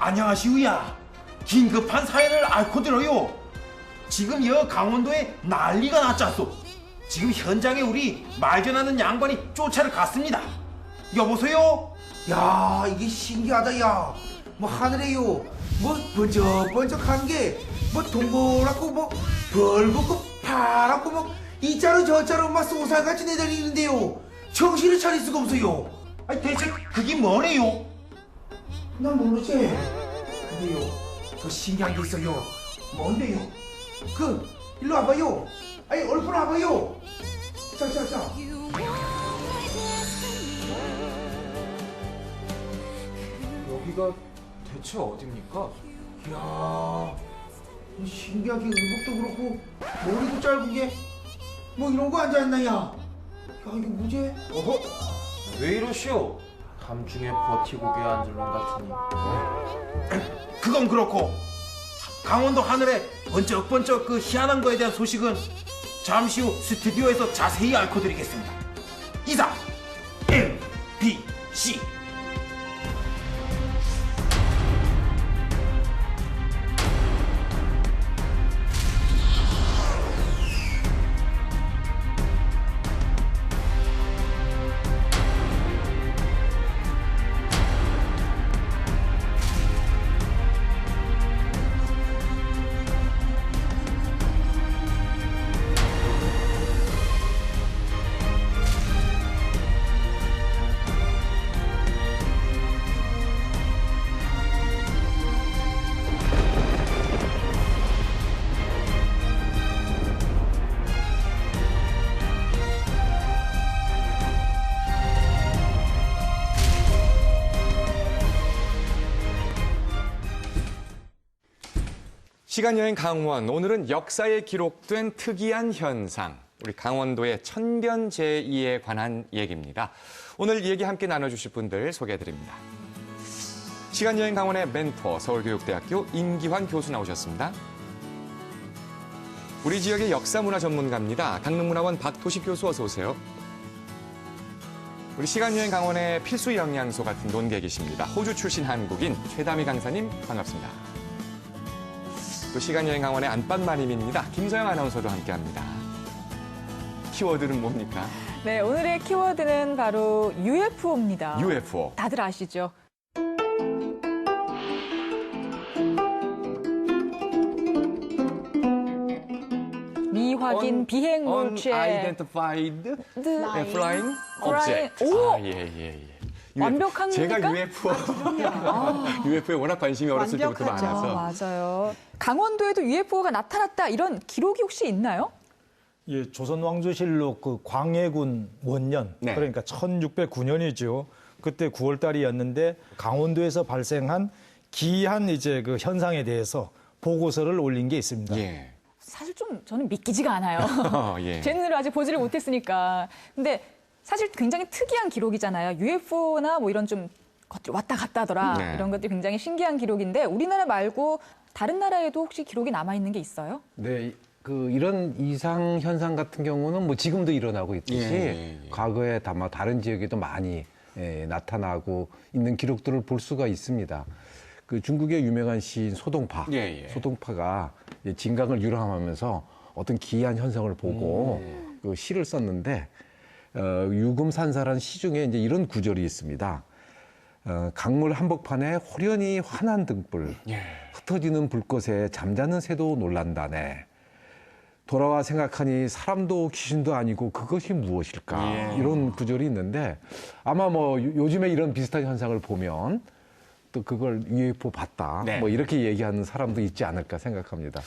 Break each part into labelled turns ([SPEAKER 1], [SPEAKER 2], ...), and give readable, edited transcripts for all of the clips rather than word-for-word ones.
[SPEAKER 1] 안녕하시우야. 긴급한 사연을 앓고 들어요. 지금 여 강원도에 난리가 났잖소. 지금 현장에 우리 말전하는 양반이 쫓아를 갔습니다. 여보세요?
[SPEAKER 2] 야, 이게 신기하다, 야. 뭐 하늘에요, 뭐 번쩍번쩍한 게 뭐 동그랗고 뭐 벌겋고 파랗고 뭐 이자로 저자로 막 쏘살같이 내다니는데요. 정신을 차릴 수가 없어요.
[SPEAKER 1] 아니 대체 그게 뭐래요?
[SPEAKER 2] 난 모르지. 근데요, 더 신기한 게 있어요. 뭔데요? 일로 와봐요. 아니, 얼른 와봐요. 자.
[SPEAKER 3] 여기가 대체 어딥니까?
[SPEAKER 2] 이야, 신기하게 의복도 그렇고 머리도 짧은 게 뭐 이런 거 앉아있나, 야. 이거 뭐지?
[SPEAKER 3] 어허? 왜 이러시오? 담중에 버티고개 앉을 놈 같으니.
[SPEAKER 1] 그건 그렇고 강원도 하늘에 번쩍번쩍 그 희한한 거에 대한 소식은 잠시 후 스튜디오에서 자세히 앓고 드리겠습니다. 이상 MBC.
[SPEAKER 4] 시간여행 강원, 오늘은 역사에 기록된 특이한 현상, 우리 강원도의 천변-제2에 관한 얘기입니다. 오늘 얘기 함께 나눠주실 분들 소개해드립니다. 시간여행 강원의 멘토, 서울교육대학교 임기환 교수 나오셨습니다. 우리 지역의 역사문화 전문가입니다. 강릉문화원 박도식 교수 어서 오세요. 우리 시간여행 강원의 필수 영양소 같은 논객이십니다. 호주 출신 한국인 최다미 강사님 반갑습니다. 또 시간여행 강원의 안방마님입니다. 김서영 아나운서도 함께합니다. 키워드는 뭡니까?
[SPEAKER 5] 네, 오늘의 키워드는 바로 UFO입니다.
[SPEAKER 4] UFO.
[SPEAKER 5] 다들 아시죠? 미확인 비행 물체.
[SPEAKER 4] Unidentified flying object.
[SPEAKER 5] 오!
[SPEAKER 4] 예.
[SPEAKER 5] 완벽합니까?
[SPEAKER 4] 제가 UFO에 워낙 관심이 어렸을 때부터 많아서.
[SPEAKER 5] 맞아요. 강원도에도 UFO가 나타났다 이런 기록이 혹시 있나요?
[SPEAKER 6] 예, 조선왕조실록 그 광해군 원년,
[SPEAKER 4] 네.
[SPEAKER 6] 그러니까 1609년이죠. 그때 9월 달이었는데 강원도에서 발생한 기이한 이제 그 현상에 대해서 보고서를 올린 게 있습니다.
[SPEAKER 4] 예.
[SPEAKER 5] 사실 좀 저는 믿기지가 않아요.
[SPEAKER 4] 예.
[SPEAKER 5] 제 눈으로 아직 보지를 못했으니까. 근데 사실 굉장히 특이한 기록이잖아요. UFO나 뭐 이런 좀 것들 왔다 갔다 하더라.
[SPEAKER 4] 네.
[SPEAKER 5] 이런 것들이 굉장히 신기한 기록인데 우리나라 말고 다른 나라에도 혹시 기록이 남아있는 게 있어요?
[SPEAKER 7] 네, 이런 이상 현상 같은 경우는 뭐 지금도 일어나고 있듯이
[SPEAKER 4] 예.
[SPEAKER 7] 과거에 아마 다른 지역에도 많이 나타나고 있는 기록들을 볼 수가 있습니다. 그 중국의 유명한 시인 소동파, 소동파가 이제 진강을 유람하면서 어떤 기이한 현상을 보고 그 시를 썼는데 유금산사라는 시 중에 이제 이런 구절이 있습니다. 강물 한복판에 호련히 환한 등불, 흩어지는 불꽃에 잠자는 새도 놀란다네. 돌아와 생각하니 사람도 귀신도 아니고 그것이 무엇일까? 이런 구절이 있는데 아마 뭐 요즘에 이런 비슷한 현상을 보면 또 그걸 UFO 봤다.
[SPEAKER 4] 네.
[SPEAKER 7] 뭐 이렇게 얘기하는 사람도 있지 않을까 생각합니다.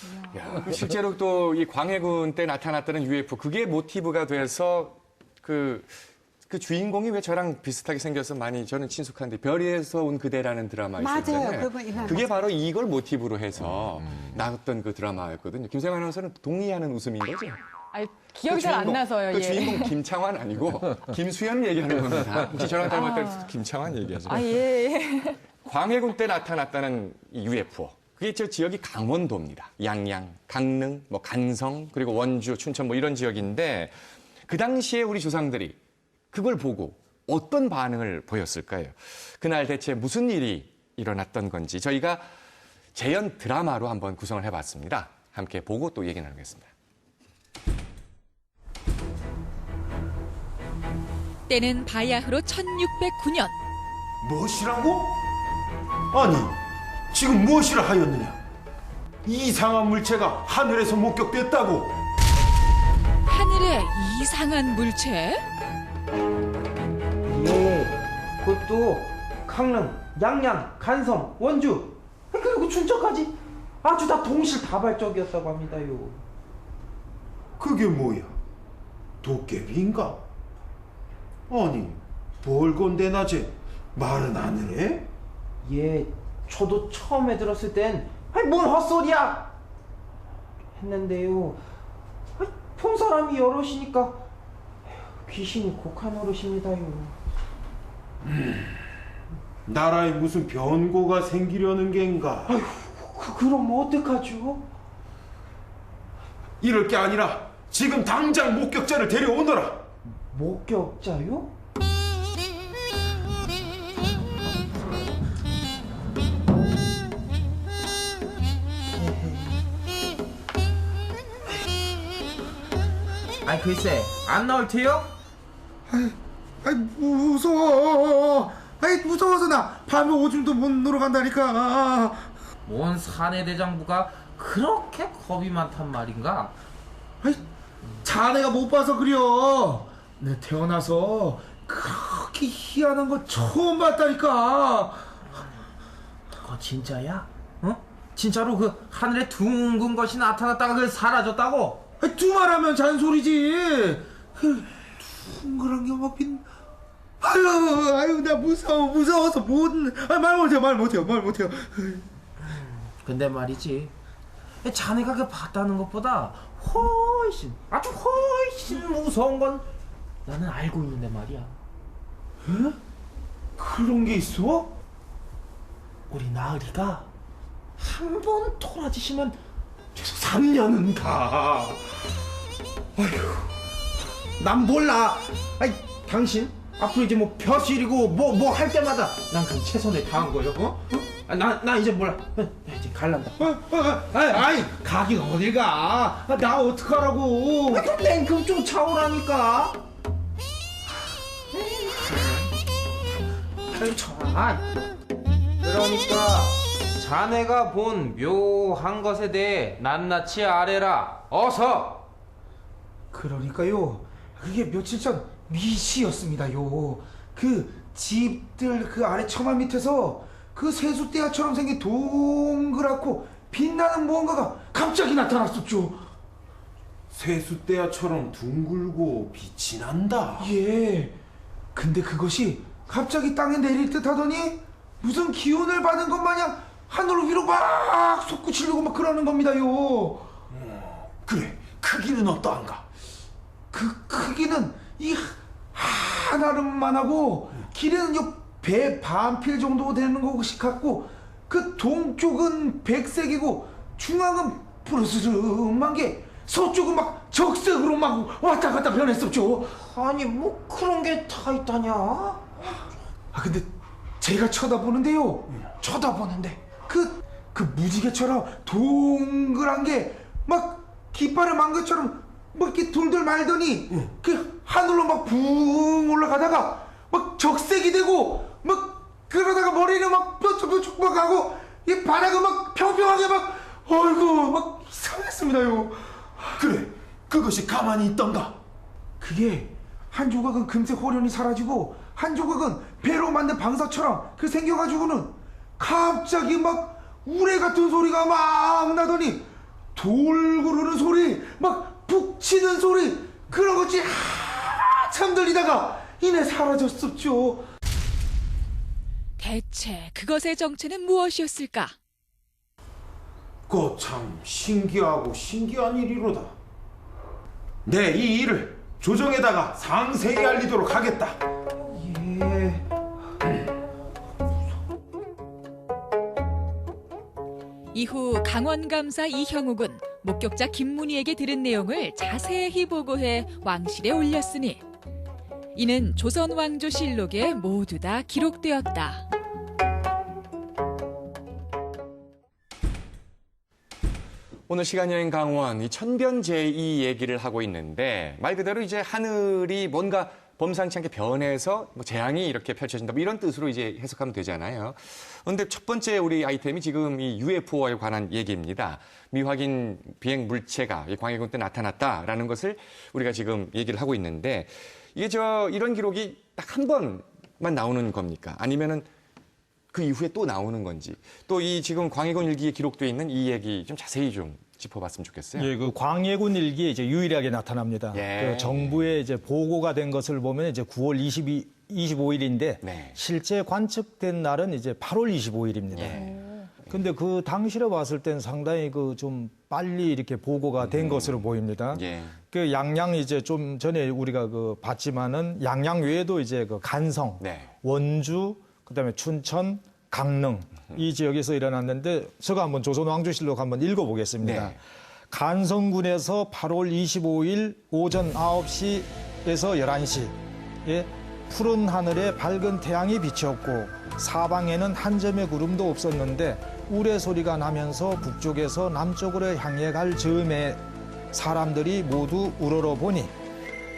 [SPEAKER 4] 실제로 또 이 광해군 때 나타났다는 UFO, 그게 모티브가 돼서 그 주인공이 왜 저랑 비슷하게 생겨서 많이 저는 친숙한데 별에서 온 그대라는 드라마 있었잖아요. 그게 바로 이걸 모티브로 해서 나왔던 그 드라마였거든요. 김세영 아나운서는 동의하는 웃음인 거죠?
[SPEAKER 5] 아니, 기억이 잘 안 나서요.
[SPEAKER 4] 그
[SPEAKER 5] 예.
[SPEAKER 4] 주인공 김창완 아니고 김수현을 얘기하는 겁니다. 혹시 저랑 닮았다는 김창완 얘기하죠?
[SPEAKER 5] 예.
[SPEAKER 4] 광해군 때 나타났다는 이 UFO. 그게 저 지역이 강원도입니다. 양양, 강릉, 뭐 간성, 그리고 원주, 춘천 뭐 이런 지역인데 그 당시에 우리 조상들이 그걸 보고 어떤 반응을 보였을까요? 그날 대체 무슨 일이 일어났던 건지 저희가 재현 드라마로 한번 구성을 해봤습니다. 함께 보고 또 얘기 나누겠습니다.
[SPEAKER 8] 때는 바야흐로 1609년.
[SPEAKER 1] 무엇이라고? 아니, 지금 무엇이라 하였느냐? 이상한 물체가 하늘에서 목격됐다고.
[SPEAKER 8] 하늘에 이상한 물체?
[SPEAKER 2] 예, 그것도 강릉, 양양, 간섬, 원주 그리고 춘천까지 아주 다 동실다발적이었다고 합니다요.
[SPEAKER 1] 그게 뭐야? 도깨비인가? 아니, 벌건대 낮에 말은 안 해?
[SPEAKER 2] 예, 저도 처음에 들었을 땐 아이 뭔 헛소리야 했는데요. 아이, 본 사람이 여럿이니까 귀신이 곡한 어르십니다요.
[SPEAKER 1] 나라에 무슨 변고가 생기려는 겐가?
[SPEAKER 2] 그럼 어떡하죠?
[SPEAKER 1] 이럴 게 아니라 지금 당장 목격자를 데려오너라.
[SPEAKER 2] 목격자요? 아이 글쎄 안 나올 테요?
[SPEAKER 9] 아이 무서워. 아이 무서워서 나 밤에 오줌도 못 누러 간다니까.
[SPEAKER 2] 뭔 사내대장부가 그렇게 겁이 많단 말인가?
[SPEAKER 9] 아이 자네가 못 봐서 그려. 내 태어나서 그렇게 희한한 거 처음 봤다니까.
[SPEAKER 2] 그거 진짜야? 어? 진짜로 그 하늘에 둥근 것이 나타났다가 그 사라졌다고?
[SPEAKER 9] 아이, 두말하면 잔소리지. 그 둥그런 게 막 빈. 아유 나 무서워서 말 못해요.
[SPEAKER 2] 근데 말이지 자네가 그 봤다는 것보다 아주 훨씬 무서운 건 나는 알고 있는데 말이야.
[SPEAKER 9] 에? 그런 게 있어?
[SPEAKER 2] 우리 나으리가 한 번 토라지시면 3년은 가. 난 몰라. 아이 당신 앞으로 이제 뭐 벼슬이고 뭐 할 때마다 난 그럼 최선을 다한 거예요. 나 이제 몰라. 나 이제 갈란다.
[SPEAKER 9] 아이 가긴 어딜 가? 나 어떡하라고?
[SPEAKER 2] 그럼 냉큼 쫓아오라니까. 아유 참. 그러니까 자네가 본 묘한 것에 대해 낱낱이 아뢰라. 어서.
[SPEAKER 9] 그러니까요. 그게 며칠 전 미시였습니다요. 그 집들 그 아래 처마 밑에서 그 세숫대야처럼 생긴 동그랗고 빛나는 무언가가 갑자기 나타났었죠.
[SPEAKER 1] 세숫대야처럼 둥글고 빛이 난다.
[SPEAKER 9] 예. 근데 그것이 갑자기 땅에 내릴 듯 하더니 무슨 기운을 받은 것 마냥 하늘 위로 막 솟구치려고 막 그러는 겁니다요.
[SPEAKER 1] 그래, 크기는 어떠한가?
[SPEAKER 9] 그 크기는 이 하나름만 하고 길이는 배 반필 정도 되는 것이 같고 그 동쪽은 백색이고 중앙은 푸르스름한 게 서쪽은 막 적색으로 막 왔다 갔다 변했었죠.
[SPEAKER 2] 아니 뭐 그런 게 다 있다냐?
[SPEAKER 9] 근데 제가 쳐다보는데요. 쳐다보는데 그 무지개처럼 동그란 게 막 깃발을 만 것처럼 막 이렇게 돌돌 말더니 그 하늘로 막 붕 올라가다가 막 적색이 되고 막 그러다가 머리를 막 뾰족뾰족 막 하고 이 바닥은 막 평평하게 막 어이구 막 이상했습니다요.
[SPEAKER 1] 그래, 그것이 가만히 있던가?
[SPEAKER 9] 그게 한 조각은 금세 호련히 사라지고 한 조각은 배로 만든 방사처럼 그 생겨가지고는 갑자기 막 우레 같은 소리가 막 나더니 돌 구르는 소리 막 북 치는 소리 그런 것이 한참 들리다가 이내 사라졌었죠.
[SPEAKER 8] 대체 그것의 정체는 무엇이었을까?
[SPEAKER 1] 그거 참 신기하고 신기한 일이로다. 내 이 일을 조정에다가 상세히 알리도록 하겠다.
[SPEAKER 9] 예.
[SPEAKER 8] 이후 강원감사 이형욱은 목격자 김문희에게 들은 내용을 자세히 보고해 왕실에 올렸으니 이는 조선왕조실록에 모두 다 기록되었다.
[SPEAKER 4] 오늘 시간여행 강원 이 천변-제2 얘기를 하고 있는데 말 그대로 이제 하늘이 뭔가 범상치 않게 변해서 뭐 재앙이 이렇게 펼쳐진다 뭐 이런 뜻으로 이제 해석하면 되잖아요. 그런데 첫 번째 우리 아이템이 지금 이 UFO에 관한 얘기입니다. 미확인 비행 물체가 이 광해군 때 나타났다라는 것을 우리가 지금 얘기를 하고 있는데 이게 이런 기록이 딱 한 번만 나오는 겁니까? 아니면은 그 이후에 또 나오는 건지 또 이 지금 광해군 일기에 기록되어 있는 이 얘기 좀 자세히 좀 짚어봤으면 좋겠어요.
[SPEAKER 6] 예, 그 광해군 일기에 이제 유일하게 나타납니다.
[SPEAKER 4] 예.
[SPEAKER 6] 그 정부에 이제 보고가 된 것을 보면 이제 9월 25일인데
[SPEAKER 4] 네.
[SPEAKER 6] 실제 관측된 날은 이제 8월 25일입니다.
[SPEAKER 4] 예.
[SPEAKER 6] 근데 그 당시로 봤을 땐 상당히 그 좀 빨리 이렇게 보고가 된 것으로 보입니다.
[SPEAKER 4] 예.
[SPEAKER 6] 그 양양 이제 좀 전에 우리가 그 봤지만은 양양 외에도 이제 그 간성,
[SPEAKER 4] 네.
[SPEAKER 6] 원주, 그다음에 춘천, 강릉 이 지역에서 일어났는데 제가 한번 조선왕조실록 한번 읽어보겠습니다.
[SPEAKER 4] 네.
[SPEAKER 6] 간성군에서 8월 25일 오전 9시에서 11시에 푸른 하늘에 밝은 태양이 비쳤고 사방에는 한 점의 구름도 없었는데 우레 소리가 나면서 북쪽에서 남쪽으로 향해 갈 즈음에 사람들이 모두 우러러 보니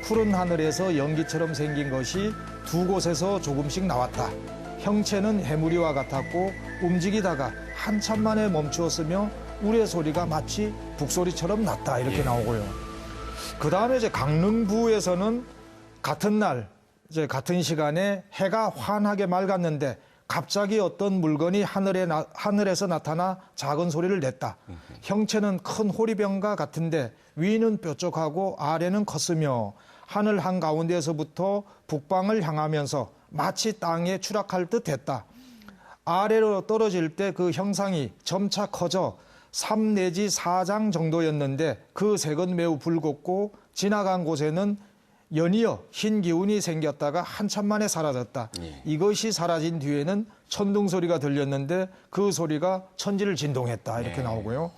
[SPEAKER 6] 푸른 하늘에서 연기처럼 생긴 것이 두 곳에서 조금씩 나왔다. 형체는 해무리와 같았고 움직이다가 한참 만에 멈추었으며 우레 소리가 마치 북소리처럼 났다. 이렇게 나오고요. 그 다음에 이제 강릉부에서는 같은 날, 이제 같은 시간에 해가 환하게 맑았는데 갑자기 어떤 물건이 하늘에서 나타나 작은 소리를 냈다. 형체는 큰 호리병과 같은데 위는 뾰족하고 아래는 컸으며 하늘 한가운데에서부터 북방을 향하면서 마치 땅에 추락할 듯 했다. 아래로 떨어질 때 그 형상이 점차 커져 3 내지 4장 정도였는데 그 색은 매우 붉었고 지나간 곳에는 연이어 흰 기운이 생겼다가 한참 만에 사라졌다. 이것이 사라진 뒤에는 천둥 소리가 들렸는데 그 소리가 천지를 진동했다. 이렇게 나오고요.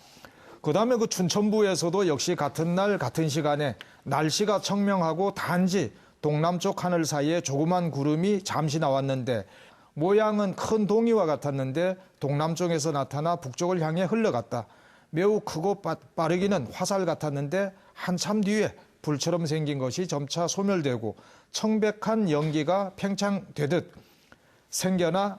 [SPEAKER 6] 그다음에 그 춘천부에서도 역시 같은 날 같은 시간에 날씨가 청명하고 단지 동남쪽 하늘 사이에 조그만 구름이 잠시 나왔는데 모양은 큰 동이와 같았는데 동남쪽에서 나타나 북쪽을 향해 흘러갔다. 매우 크고 빠르기는 화살 같았는데 한참 뒤에 불처럼 생긴 것이 점차 소멸되고 청백한 연기가 팽창되듯 생겨나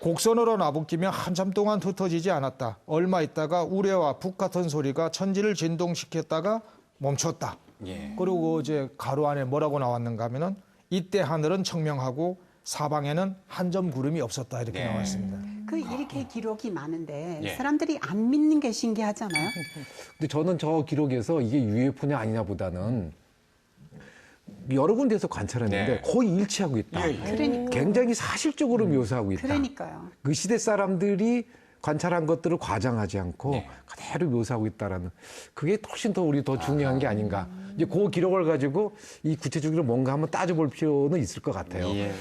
[SPEAKER 6] 곡선으로 나부끼며 한참 동안 흩어지지 않았다. 얼마 있다가 우레와 북 같은 소리가 천지를 진동시켰다가 멈췄다.
[SPEAKER 4] 예.
[SPEAKER 6] 그리고 이제 가로 안에 뭐라고 나왔는가 하면은 이때 하늘은 청명하고 사방에는 한 점 구름이 없었다. 이렇게 나와 있습니다.
[SPEAKER 10] 그 이렇게 기록이 많은데
[SPEAKER 4] 예.
[SPEAKER 10] 사람들이 안 믿는 게 신기하잖아요.
[SPEAKER 7] 근데 저는 저 기록에서 이게 UFO냐 아니냐 보다는 여러 군데에서 관찰했는데
[SPEAKER 4] 네.
[SPEAKER 7] 거의 일치하고 있다.
[SPEAKER 10] 그러니까.
[SPEAKER 7] 굉장히 사실적으로 묘사하고 있다.
[SPEAKER 10] 그러니까요.
[SPEAKER 7] 그 시대 사람들이 관찰한 것들을 과장하지 않고
[SPEAKER 4] 네.
[SPEAKER 7] 그대로 묘사하고 있다라는 그게 훨씬 더 우리 더 중요한 게 아닌가. 이제 그 기록을 가지고 이 구체적으로 뭔가 한번 따져볼 필요는 있을 것 같아요.
[SPEAKER 4] 예.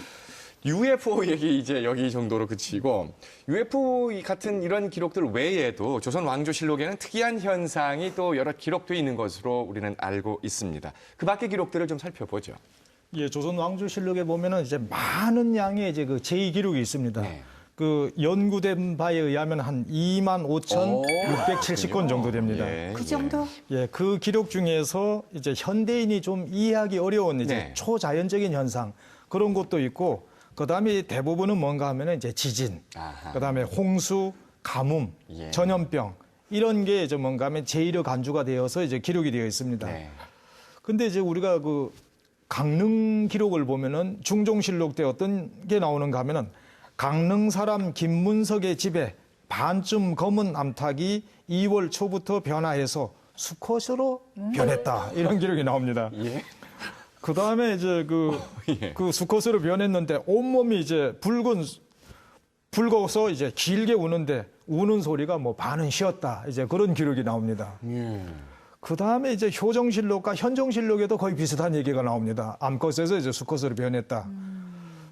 [SPEAKER 4] UFO 얘기 이제 여기 정도로 그치고 UFO 같은 이런 기록들 외에도 조선 왕조실록에는 특이한 현상이 또 여러 기록되어 있는 것으로 우리는 알고 있습니다. 그 밖의 기록들을 좀 살펴보죠.
[SPEAKER 6] 예, 조선 왕조실록에 보면은 이제 많은 양의 이제 그 제2기록이 있습니다.
[SPEAKER 4] 네.
[SPEAKER 6] 그 연구된 바에 의하면 한 25,670건 정도 됩니다.
[SPEAKER 4] 예,
[SPEAKER 10] 그 정도?
[SPEAKER 6] 예, 그 기록 중에서 이제 현대인이 좀 이해하기 어려운 이제
[SPEAKER 4] 네.
[SPEAKER 6] 초자연적인 현상 그런 것도 있고, 그다음에 대부분은 뭔가 하면은 이제 지진,
[SPEAKER 4] 아하.
[SPEAKER 6] 그다음에 홍수, 가뭄,
[SPEAKER 4] 예.
[SPEAKER 6] 전염병 이런 게 이제 뭔가 하면 제1의 간주가 되어서 이제 기록이 되어 있습니다.
[SPEAKER 4] 네.
[SPEAKER 6] 근데 이제 우리가 그 강릉 기록을 보면은 중종실록 때 어떤 게 나오는가 하면은 강릉 사람 김문석의 집에 반쯤 검은 암탉이 2월 초부터 변화해서 수컷으로 변했다. 이런 기록이 나옵니다.
[SPEAKER 4] 예.
[SPEAKER 6] 그 다음에 이제 그 수컷으로 변했는데 온몸이 이제 붉어서 이제 길게 우는데 우는 소리가 뭐 반은 쉬었다. 이제 그런 기록이 나옵니다. 그 다음에 이제 효정실록과 현정실록에도 거의 비슷한 얘기가 나옵니다. 암컷에서 이제 수컷으로 변했다.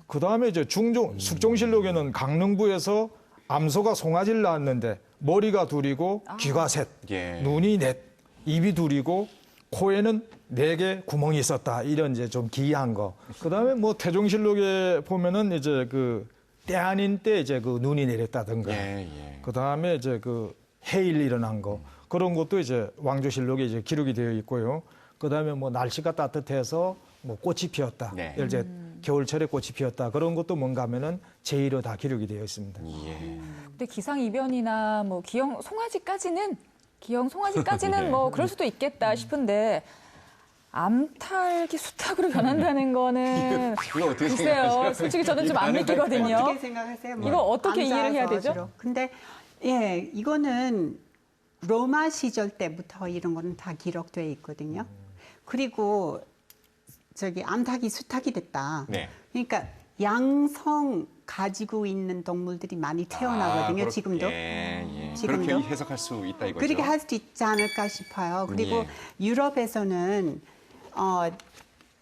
[SPEAKER 6] 그 다음에 이제 숙종실록에는 강릉부에서 암소가 송아지를 낳았는데 머리가 둘이고 귀가 셋,
[SPEAKER 4] 예.
[SPEAKER 6] 눈이 넷, 입이 둘이고 코에는 4개 구멍이 있었다. 이런 이제 좀 기이한 거. 그 다음에 뭐 태종실록에 보면은 이제 그 때 아닌 때 이제 그 눈이 내렸다든가.
[SPEAKER 4] 예, 예.
[SPEAKER 6] 그 다음에 이제 그 해일 일어난 거 그런 것도 이제 왕조실록에 이제 기록이 되어 있고요. 그다음에 뭐 날씨가 따뜻해서 뭐 꽃이 피었다.
[SPEAKER 4] 네.
[SPEAKER 6] 예를 들어 겨울철에 꽃이 피었다. 그런 것도 뭔가 하면은 제의로 다 기록이 되어 있습니다.
[SPEAKER 5] 근데 기상이변이나 뭐 기형 송아지까지는 뭐 그럴 수도 있겠다 싶은데 암탉이 수탉으로 변한다는 거는
[SPEAKER 4] 이거 어떻게
[SPEAKER 5] 글쎄요.
[SPEAKER 4] 생각하세요?
[SPEAKER 5] 솔직히 저는 좀 안 믿기거든요.
[SPEAKER 10] 어떻게 생각하세요?
[SPEAKER 5] 이거 어떻게 이해를 해야 되죠?
[SPEAKER 10] 암사서지로. 근데 예, 이거는 로마 시절 때부터 이런 거는 다 기록되어 있거든요. 그리고 저기 암탉이 수탉이 됐다.
[SPEAKER 4] 네.
[SPEAKER 10] 그러니까 양성 가지고 있는 동물들이 많이 태어나거든요. 지금도. 지금도.
[SPEAKER 4] 그렇게 해석할 수 있다 이거죠.
[SPEAKER 10] 그렇게 할 수도 있지 않을까 싶어요. 그리고 유럽에서는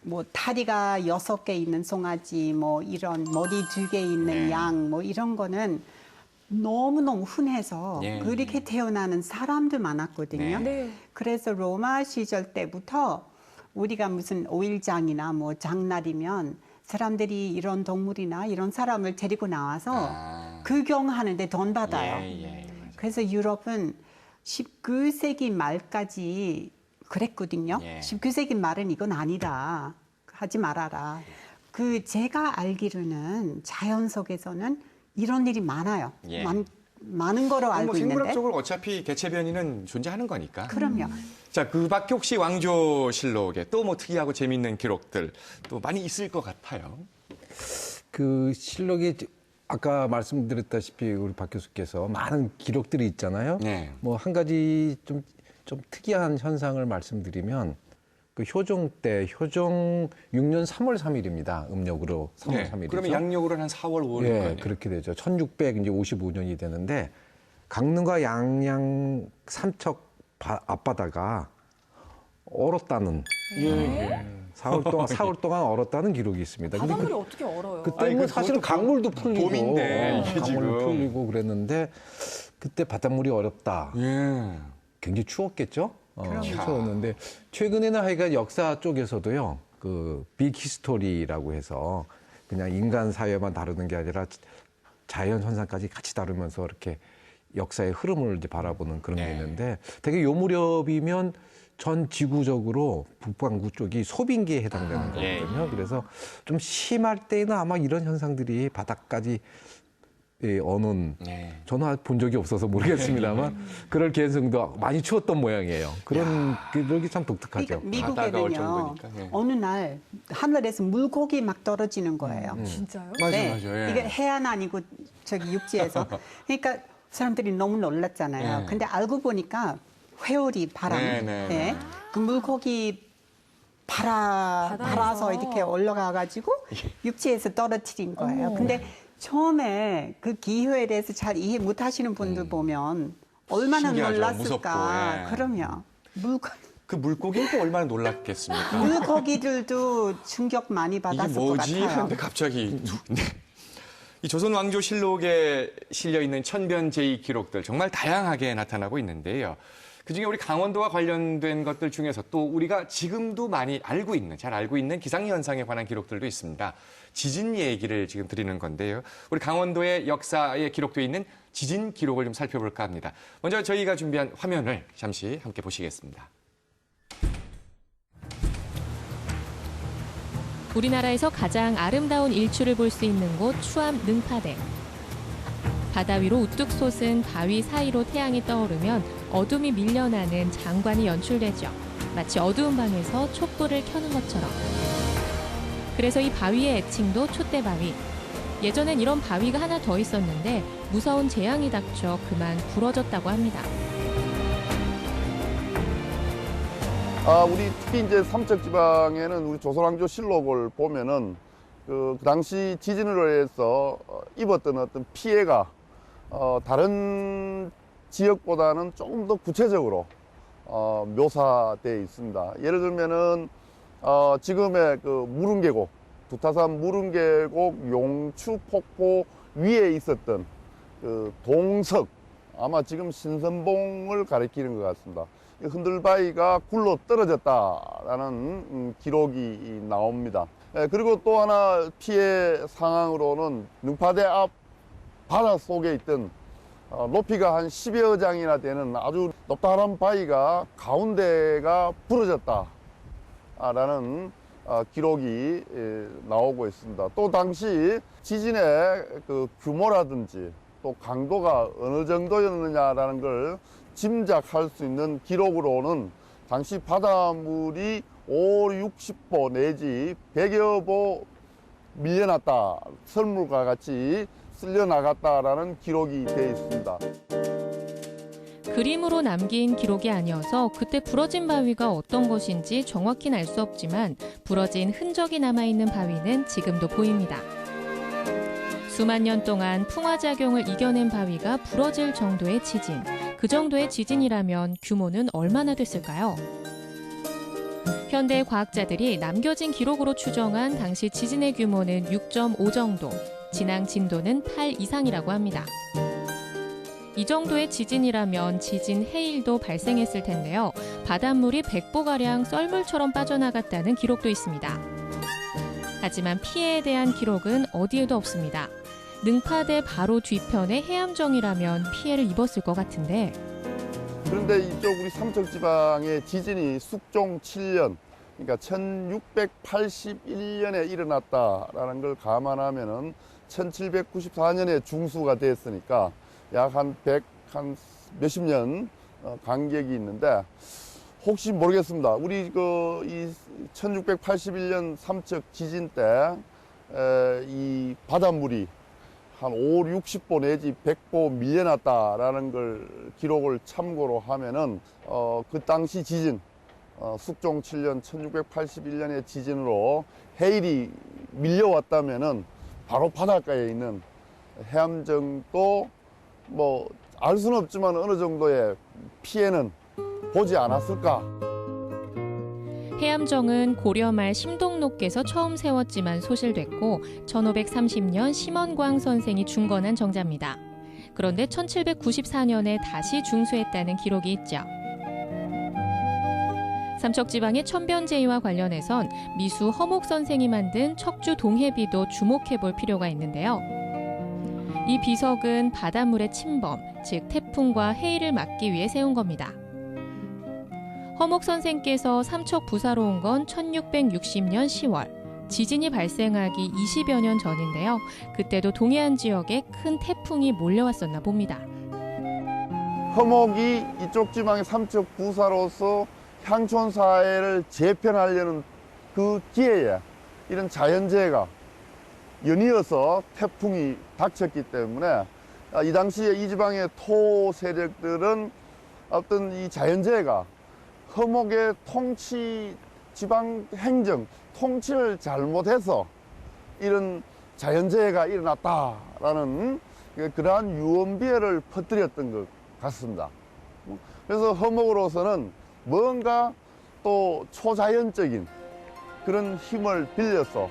[SPEAKER 10] 뭐 다리가 6개 있는 송아지, 뭐 이런 머리 2개 있는 양, 뭐 이런 거는 너무너무 흔해서 그렇게 태어나는 사람도 많았거든요.
[SPEAKER 5] 네.
[SPEAKER 10] 그래서 로마 시절 때부터 우리가 무슨 5일장이나 뭐 장날이면 사람들이 이런 동물이나 이런 사람을 데리고 나와서 구경하는데 돈 받아요. 그래서 유럽은 19세기 말까지 그랬거든요. 19세기 말은 이건 아니다. 하지 말아라. 제가 알기로는 자연 속에서는 이런 일이 많아요. 많은 거로 알고
[SPEAKER 4] 뭐
[SPEAKER 10] 있는데.
[SPEAKER 4] 생물학적으로 어차피 개체 변이는 존재하는 거니까.
[SPEAKER 10] 그럼요.
[SPEAKER 4] 자, 그 밖에 혹시 왕조실록에 또 뭐 특이하고 재밌는 기록들 또 많이 있을 것 같아요.
[SPEAKER 7] 그 실록에 아까 말씀드렸다시피 우리 박 교수께서 많은 기록들이 있잖아요. 뭐 한 가지 좀 특이한 현상을 말씀드리면 그 효종 때 효종 6년 3월 3일입니다. 음력으로 3월 3일이죠.
[SPEAKER 4] 그러면 양력으로는 한 4월 5일.
[SPEAKER 7] 예, 그렇게 되죠. 1655년이 되는데 강릉과 양양 삼척 앞바다가 얼었다는 사흘 동안 얼었다는 기록이 있습니다.
[SPEAKER 5] 바닷물이 어떻게 얼어요?
[SPEAKER 7] 그때 뭐 사실은 강물도 풀리고
[SPEAKER 4] 봄인데 이게
[SPEAKER 7] 강물도
[SPEAKER 4] 지금.
[SPEAKER 7] 풀리고 그랬는데 그때 바닷물이 얼었다. 굉장히 추웠겠죠? 추웠는데 최근에는 하여간 역사 쪽에서도요. 그 빅히스토리라고 해서 그냥 인간 사회만 다루는 게 아니라 자연 현상까지 같이 다루면서 이렇게 역사의 흐름을 이제 바라보는 그런 게 있는데 되게 요 무렵이면 전 지구적으로 북반구 쪽이 소빙기에 해당되는 거거든요. 그래서 좀 심할 때는 아마 이런 현상들이 바닥까지 어는 저는 본 적이 없어서 모르겠습니다만 그럴 개연성도 많이 추웠던 모양이에요. 그런 게 참 독특하죠.
[SPEAKER 10] 그러니까
[SPEAKER 4] 바다가 올
[SPEAKER 10] 미국에는요.
[SPEAKER 4] 정도니까,
[SPEAKER 10] 어느 날 하늘에서 물고기 막 떨어지는 거예요.
[SPEAKER 5] 진짜요?
[SPEAKER 4] 맞아요.
[SPEAKER 10] 이게 해안 아니고 저기 육지에서. 그러니까 사람들이 너무 놀랐잖아요. 근데 알고 보니까 회오리 바람, 그 물고기 발아서 이렇게 올라가가지고 육지에서 떨어뜨린 거예요. 근데 처음에 그 기후에 대해서 잘 이해 못하시는 분들 보면 얼마나
[SPEAKER 4] 신기하죠.
[SPEAKER 10] 놀랐을까.
[SPEAKER 4] 무섭고,
[SPEAKER 10] 그럼요.
[SPEAKER 4] 그 물고기는 또 얼마나 놀랐겠습니까?
[SPEAKER 10] 물고기들도 충격 많이
[SPEAKER 4] 이게
[SPEAKER 10] 받았을 것
[SPEAKER 4] 뭐지?
[SPEAKER 10] 같아요.
[SPEAKER 4] 하는데 갑자기 이 조선 왕조 실록에 실려 있는 천변/제의 기록들 정말 다양하게 나타나고 있는데요. 그중에 우리 강원도와 관련된 것들 중에서 또 우리가 지금도 많이 잘 알고 있는 기상현상에 관한 기록들도 있습니다. 지진 얘기를 지금 드리는 건데요. 우리 강원도의 역사에 기록되어 있는 지진 기록을 좀 살펴볼까 합니다. 먼저 저희가 준비한 화면을 잠시 함께 보시겠습니다.
[SPEAKER 11] 우리나라에서 가장 아름다운 일출을 볼 수 있는 곳 추암 능파대. 바다 위로 우뚝 솟은 바위 사이로 태양이 떠오르면 어둠이 밀려나는 장관이 연출되죠. 마치 어두운 방에서 촛불을 켜는 것처럼. 그래서 이 바위의 애칭도 촛대바위. 예전엔 이런 바위가 하나 더 있었는데 무서운 재앙이 닥쳐 그만 부러졌다고 합니다.
[SPEAKER 12] 우리 특히 이제 삼척 지방에는 우리 조선왕조 실록을 보면은 그 당시 지진으로 해서 입었던 어떤 피해가 다른 지역보다는 조금 더 구체적으로 묘사되어 있습니다. 예를 들면은 지금의 그 무릉계곡, 두타산 무릉계곡 용추 폭포 위에 있었던 그 동석, 아마 지금 신선봉을 가리키는 것 같습니다. 흔들바위가 굴러 떨어졌다라는 기록이 나옵니다. 그리고 또 하나 피해 상황으로는 능파대 앞 바다 속에 있던 높이가 한 10여 장이나 되는 아주 높다란 바위가 가운데가 부러졌다라는 기록이 나오고 있습니다. 또 당시 지진의 그 규모라든지 또 강도가 어느 정도였느냐라는 걸 짐작할 수 있는 기록으로는 당시 바닷물이 60보 내지 100여 보 밀려났다, 썰물과 같이 쓸려 나갔다라는 기록이 되어 있습니다.
[SPEAKER 11] 그림으로 남긴 기록이 아니어서 그때 부러진 바위가 어떤 것인지 정확히는 알 수 없지만 부러진 흔적이 남아있는 바위는 지금도 보입니다. 수만 년 동안 풍화작용을 이겨낸 바위가 부러질 정도의 지진. 그 정도의 지진이라면 규모는 얼마나 됐을까요? 현대 과학자들이 남겨진 기록으로 추정한 당시 지진의 규모는 6.5 정도, 진앙 진도는 8 이상이라고 합니다. 이 정도의 지진이라면 지진 해일도 발생했을 텐데요. 바닷물이 100보가량 썰물처럼 빠져나갔다는 기록도 있습니다. 하지만 피해에 대한 기록은 어디에도 없습니다. 능파대 바로 뒤편의 해암정이라면 피해를 입었을 것 같은데.
[SPEAKER 12] 그런데 이쪽 우리 삼척지방의 지진이 숙종 7년, 그러니까 1681년에 일어났다라는 걸 감안하면은 1794년에 중수가 됐으니까 약 한 몇십 년 간격이 있는데, 혹시 모르겠습니다. 우리 이 1681년 삼척 지진 때 이 바닷물이 한 60보 내지 100보 밀려났다라는 걸 기록을 참고로 하면은 그 당시 지진, 숙종 7년 1681년의 지진으로 해일이 밀려왔다면은 바로 바닷가에 있는 해암정도 뭐 알 수는 없지만 어느 정도의 피해는 보지 않았을까.
[SPEAKER 11] 해암정은 고려 말 심동록께서 처음 세웠지만 소실됐고 1530년 심원광 선생이 중건한 정자입니다. 그런데 1794년에 다시 중수했다는 기록이 있죠. 삼척지방의 천변제의와 관련해선 미수 허목 선생이 만든 척주 동해비도 주목해 볼 필요가 있는데요. 이 비석은 바닷물의 침범, 즉 태풍과 해일을 막기 위해 세운 겁니다. 허목 선생께서 삼척 부사로 온 건 1660년 10월, 지진이 발생하기 20여 년 전인데요. 그때도 동해안 지역에 큰 태풍이 몰려왔었나 봅니다.
[SPEAKER 12] 허목이 이쪽 지방의 삼척 부사로서 향촌 사회를 재편하려는 그 기회에 이런 자연재해가 연이어서 태풍이 닥쳤기 때문에 이 당시에 이 지방의 토 세력들은 어떤 이 자연재해가 허목의 통치, 지방 행정, 통치를 잘못해서 이런 자연재해가 일어났다라는 그러한 유언비어를 퍼뜨렸던 것 같습니다. 그래서 허목으로서는 뭔가 또 초자연적인 그런 힘을 빌려서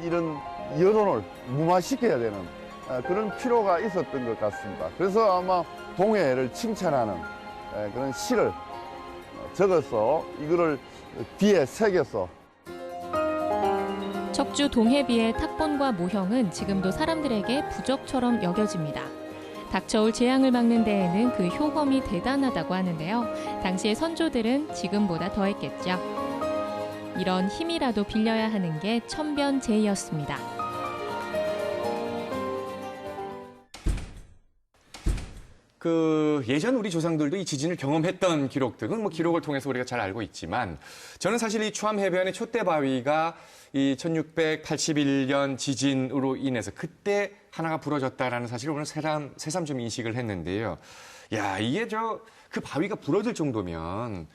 [SPEAKER 12] 이런 여론을 무마시켜야 되는 그런 필요가 있었던 것 같습니다. 그래서 아마 동해를 칭찬하는 그런 시를 적어서 이거를 비에 새겨서.
[SPEAKER 11] 척주 동해비의 탁본과 모형은 지금도 사람들에게 부적처럼 여겨집니다. 닥쳐올 재앙을 막는 데에는 그 효험이 대단하다고 하는데요. 당시의 선조들은 지금보다 더했겠죠. 이런 힘이라도 빌려야 하는 게 천변제의였습니다.
[SPEAKER 4] 예전 우리 조상들도 이 지진을 경험했던 기록들은 뭐 기록을 통해서 우리가 잘 알고 있지만, 저는 사실 이 추암 해변의 촛대바위가 이 1681년 지진으로 인해서 그때 하나가 부러졌다라는 사실을 오늘 새삼 좀 인식을 했는데요. 야, 이게 그 바위가 부러질 정도면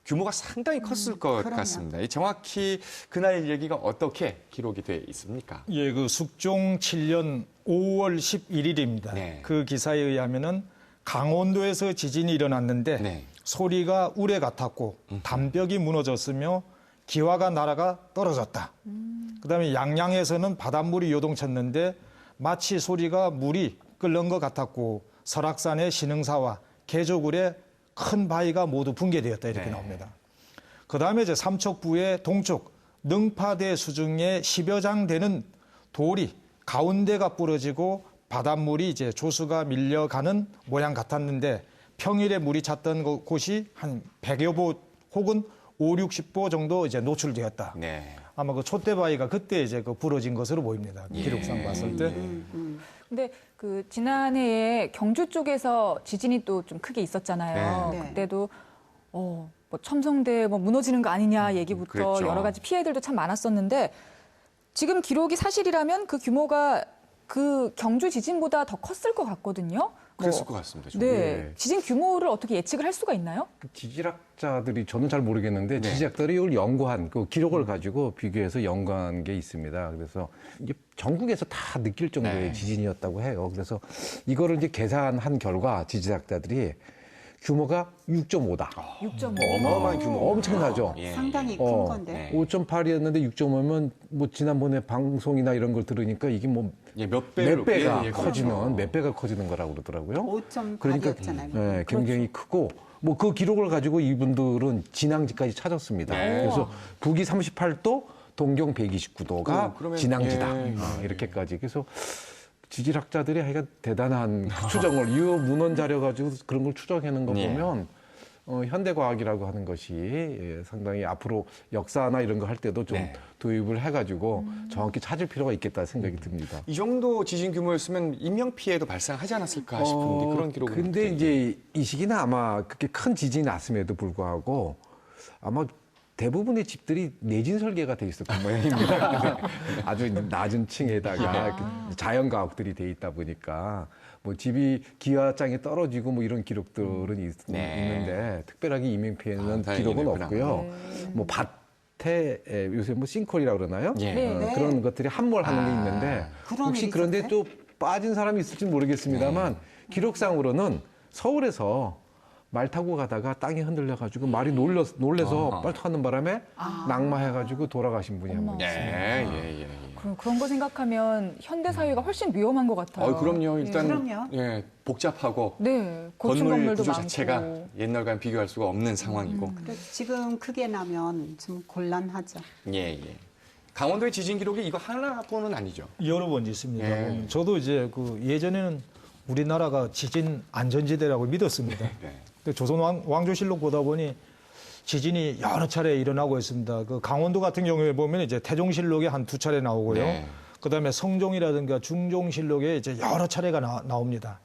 [SPEAKER 4] 규모가 상당히 컸을 것
[SPEAKER 10] 그럼요.
[SPEAKER 4] 같습니다. 정확히 그날 얘기가 어떻게 기록이 돼 있습니까?
[SPEAKER 6] 예, 그 숙종 7년 5월 11일입니다.
[SPEAKER 4] 네.
[SPEAKER 6] 그 기사에 의하면은 강원도에서 지진이 일어났는데
[SPEAKER 4] 네.
[SPEAKER 6] 소리가 우레 같았고 담벽이 무너졌으며 기와가 날아가 떨어졌다. 그다음에 양양에서는 바닷물이 요동쳤는데 마치 소리가 물이 끓는 것 같았고 설악산의 신흥사와 개조굴에 큰 바위가 모두 붕괴되었다 이렇게
[SPEAKER 4] 네.
[SPEAKER 6] 나옵니다. 그다음에 이제 삼척부의 동쪽 능파대 수중에 10여 장 되는 돌이 가운데가 부러지고 바닷물이 이제 조수가 밀려가는 모양 같았는데 평일에 물이 찼던 곳이 한 100여 보 혹은 5, 60보 정도 이제 노출되었다.
[SPEAKER 4] 네.
[SPEAKER 6] 아마 그 촛대바위가 그때 이제 그 부러진 것으로 보입니다. 기록상 봤을 때.
[SPEAKER 5] 근데 그 지난해에 경주 쪽에서 지진이 또 좀 크게 있었잖아요.
[SPEAKER 10] 네.
[SPEAKER 5] 그때도 뭐 첨성대 뭐 무너지는 거 아니냐 얘기부터
[SPEAKER 4] 그랬죠.
[SPEAKER 5] 여러 가지 피해들도 참 많았었는데 지금 기록이 사실이라면 그 규모가 그 경주 지진보다 더 컸을 것 같거든요.
[SPEAKER 4] 그랬을 것 같습니다. 저는.
[SPEAKER 5] 네. 지진 규모를 어떻게 예측을 할 수가 있나요?
[SPEAKER 7] 그 지질학자들이 저는 잘 모르겠는데
[SPEAKER 4] 네.
[SPEAKER 7] 지질학자들이 이걸 연구한 그 기록을 가지고 비교해서 연구한 게 있습니다. 그래서 이제 전국에서 다 느낄 정도의
[SPEAKER 4] 네.
[SPEAKER 7] 지진이었다고 해요. 그래서 이거를 이제 계산한 결과 지질학자들이 규모가 6.5다.
[SPEAKER 5] 6.5.
[SPEAKER 4] 어마어마한 규모.
[SPEAKER 7] 엄청나죠.
[SPEAKER 4] 예.
[SPEAKER 10] 상당히 큰 건데.
[SPEAKER 7] 5.8이었는데 6.5면 뭐 지난번에 방송이나 이런 걸 들으니까 이게 뭐
[SPEAKER 4] 예, 몇
[SPEAKER 7] 몇
[SPEAKER 4] 배로
[SPEAKER 7] 배가
[SPEAKER 4] 예, 예,
[SPEAKER 7] 커지면
[SPEAKER 4] 그렇죠.
[SPEAKER 7] 몇 배가 커지는 거라고 그러더라고요.
[SPEAKER 10] 5.8이었잖아요.
[SPEAKER 7] 네, 굉장히 크고 뭐 그 기록을 가지고 이분들은 진앙지까지 찾았습니다.
[SPEAKER 4] 네.
[SPEAKER 7] 그래서 북위 38도, 동경 129도가
[SPEAKER 4] 그러면-
[SPEAKER 7] 진앙지다.
[SPEAKER 4] 예,
[SPEAKER 7] 이렇게까지. 그래서 지질학자들이 하여간 대단한 추정을 이 문헌 자료 가지고 그런 걸 추정해낸 거
[SPEAKER 4] 예.
[SPEAKER 7] 보면 현대과학이라고 하는 것이 상당히 앞으로 역사나 이런 거 할 때도 좀
[SPEAKER 4] 네.
[SPEAKER 7] 도입을 해가지고 정확히 찾을 필요가 있겠다 생각이 듭니다.
[SPEAKER 4] 이 정도 지진 규모였으면 인명 피해도 발생하지 않았을까 싶은데 그런 기록은
[SPEAKER 7] 근데
[SPEAKER 4] 어떻게-
[SPEAKER 7] 이제 이 시기는 아마 그렇게 큰 지진이 났음에도 불구하고 아마 대부분의 집들이 내진 설계가 돼 있었던 모양입니다. 아주 낮은 층에다가 이렇게 자연가옥들이 돼 있다 보니까 뭐 집이 기와장에 떨어지고 뭐 이런 기록들은 있는데 특별하게 인명 피해는
[SPEAKER 4] 다행이네요,
[SPEAKER 7] 기록은
[SPEAKER 4] 그나마.
[SPEAKER 7] 없고요. 뭐 밭에 요새 뭐 싱크홀이라고 그러나요?
[SPEAKER 4] 예.
[SPEAKER 10] 네.
[SPEAKER 7] 그런 것들이 함몰하는 게 있는데
[SPEAKER 10] 그런
[SPEAKER 7] 혹시
[SPEAKER 10] 일이
[SPEAKER 7] 그런데
[SPEAKER 10] 있었어요?
[SPEAKER 7] 또 빠진 사람이 있을지 모르겠습니다만 기록상으로는 서울에서 말 타고 가다가 땅이 흔들려가지고 말이 놀래서 빨딱하는 바람에 낙마해가지고 돌아가신 분이 한 분 있어요.
[SPEAKER 4] 예.
[SPEAKER 5] 그런 거 생각하면 현대 사회가 훨씬 위험한 것 같아요.
[SPEAKER 4] 그럼요. 일단
[SPEAKER 10] 그럼요.
[SPEAKER 4] 예, 복잡하고
[SPEAKER 5] 네, 고층
[SPEAKER 4] 건물
[SPEAKER 5] 건물도
[SPEAKER 4] 구조
[SPEAKER 5] 많고.
[SPEAKER 4] 자체가 옛날과는 비교할 수가 없는 상황이고.
[SPEAKER 10] 근데 지금 크게 나면 좀 곤란하죠.
[SPEAKER 4] 예. 강원도의 지진 기록이 이거 하나뿐은 아니죠.
[SPEAKER 6] 여러 번 있습니다.
[SPEAKER 4] 예.
[SPEAKER 6] 저도 이제 그 예전에는 우리나라가 지진 안전지대라고 믿었습니다.
[SPEAKER 4] 네.
[SPEAKER 6] 근데 조선 왕조실록 보다 보니 지진이 여러 차례 일어나고 있습니다. 그 강원도 같은 경우에 보면 이제 태종실록에 한 2차례 나오고요.
[SPEAKER 4] 네.
[SPEAKER 6] 그다음에 성종이라든가 중종실록에 이제 여러 차례가 나옵니다.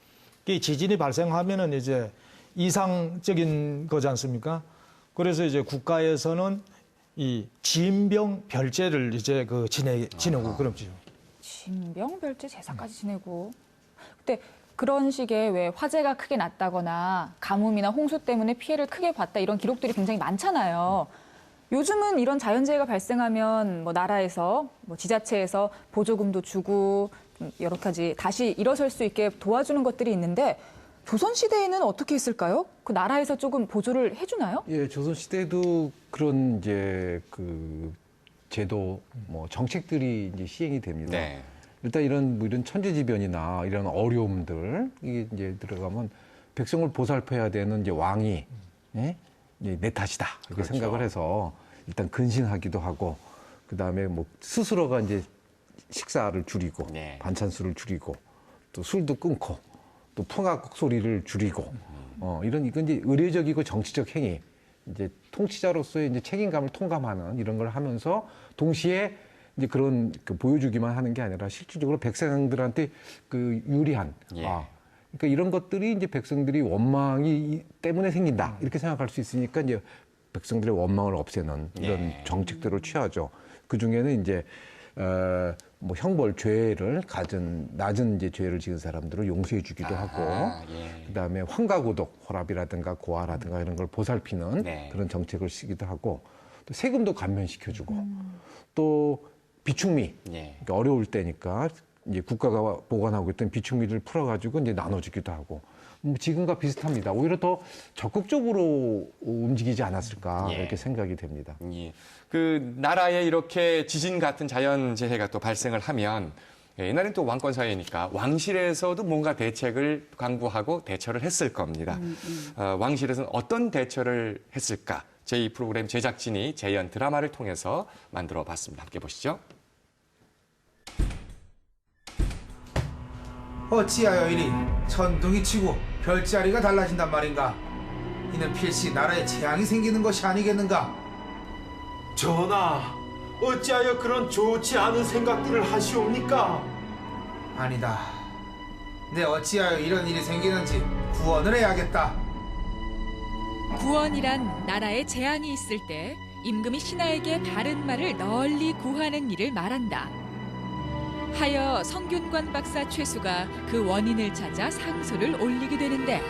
[SPEAKER 6] 이 지진이 발생하면은 이제 이상적인 거지 않습니까? 그래서 이제 국가에서는 이 진병 별제를 이제 그 지내고 그럽죠.
[SPEAKER 5] 진병별제 제사까지 지내고. 그때 그런 식의 왜 화재가 크게 났다거나 가뭄이나 홍수 때문에 피해를 크게 봤다 이런 기록들이 굉장히 많잖아요. 요즘은 이런 자연재해가 발생하면 뭐 나라에서 뭐 지자체에서 보조금도 주고 여러 가지 다시 일어설 수 있게 도와주는 것들이 있는데 조선시대에는 어떻게 했을까요? 그 나라에서 조금 보조를 해주나요?
[SPEAKER 7] 예, 조선시대도 그런 이제 그 제도, 뭐 정책들이 이제 시행이 됩니다.
[SPEAKER 4] 네.
[SPEAKER 7] 일단 이런 천재지변이나 이런 어려움들 이게 이제 들어가면 백성을 보살펴야 되는 이제 왕이 이제 내 탓이다 이렇게
[SPEAKER 4] 그렇죠.
[SPEAKER 7] 생각을 해서 일단 근신하기도 하고 그 다음에 뭐 스스로가 이제 식사를 줄이고
[SPEAKER 4] 네.
[SPEAKER 7] 반찬 수를 줄이고 또 술도 끊고 또 풍악 소리를 줄이고 이건 이제 의례적이고 정치적 행위 이제 통치자로서의 이제 책임감을 통감하는 이런 걸 하면서 동시에 이제 그런 그 보여주기만 하는 게 아니라 실질적으로 백성들한테 그 유리한
[SPEAKER 4] 예.
[SPEAKER 7] 그러니까 이런 것들이 이제 백성들이 원망이 때문에 생긴다 이렇게 생각할 수 있으니까 이제 백성들의 원망을 없애는 이런
[SPEAKER 4] 예.
[SPEAKER 7] 정책들을 취하죠. 그 중에는 이제 뭐 형벌 죄를 가진 낮은 이제 죄를 지은 사람들을 용서해주기도 하고
[SPEAKER 4] 예.
[SPEAKER 7] 그다음에 황가고독 호랍이라든가 고아라든가 이런 걸 보살피는
[SPEAKER 4] 네.
[SPEAKER 7] 그런 정책을 쓰기도 하고 또 세금도 감면시켜주고 또 비축미
[SPEAKER 4] 예.
[SPEAKER 7] 그러니까 어려울 때니까 이제 국가가 보관하고 있던 비축미를 풀어가지고 이제 나눠주기도 하고 지금과 비슷합니다. 오히려 더 적극적으로 움직이지 않았을까
[SPEAKER 4] 예.
[SPEAKER 7] 이렇게 생각이 됩니다.
[SPEAKER 4] 예. 그 나라에 이렇게 지진 같은 자연 재해가 또 발생을 하면 옛날엔 또 왕권 사회니까 왕실에서도 뭔가 대책을 강구하고 대처를 했을 겁니다. 왕실에서는 어떤 대처를 했을까? 저희 프로그램 제작진이 재연 드라마를 통해서 만들어 봤습니다. 함께 보시죠.
[SPEAKER 2] 어찌하여 이리 천둥이 치고 별자리가 달라진단 말인가? 이는 필시 나라에 재앙이 생기는 것이 아니겠는가?
[SPEAKER 1] 전하, 어찌하여 그런 좋지 않은 생각들을 하시옵니까?
[SPEAKER 2] 아니다. 내 어찌하여 이런 일이 생기는지 구원을 해야겠다.
[SPEAKER 8] 구원이란 나라에 재앙이 있을 때 임금이 신하에게 바른 말을 널리 구하는 일을 말한다. 하여 성균관 박사 최수가 그 원인을 찾아 상소를 올리게 되는데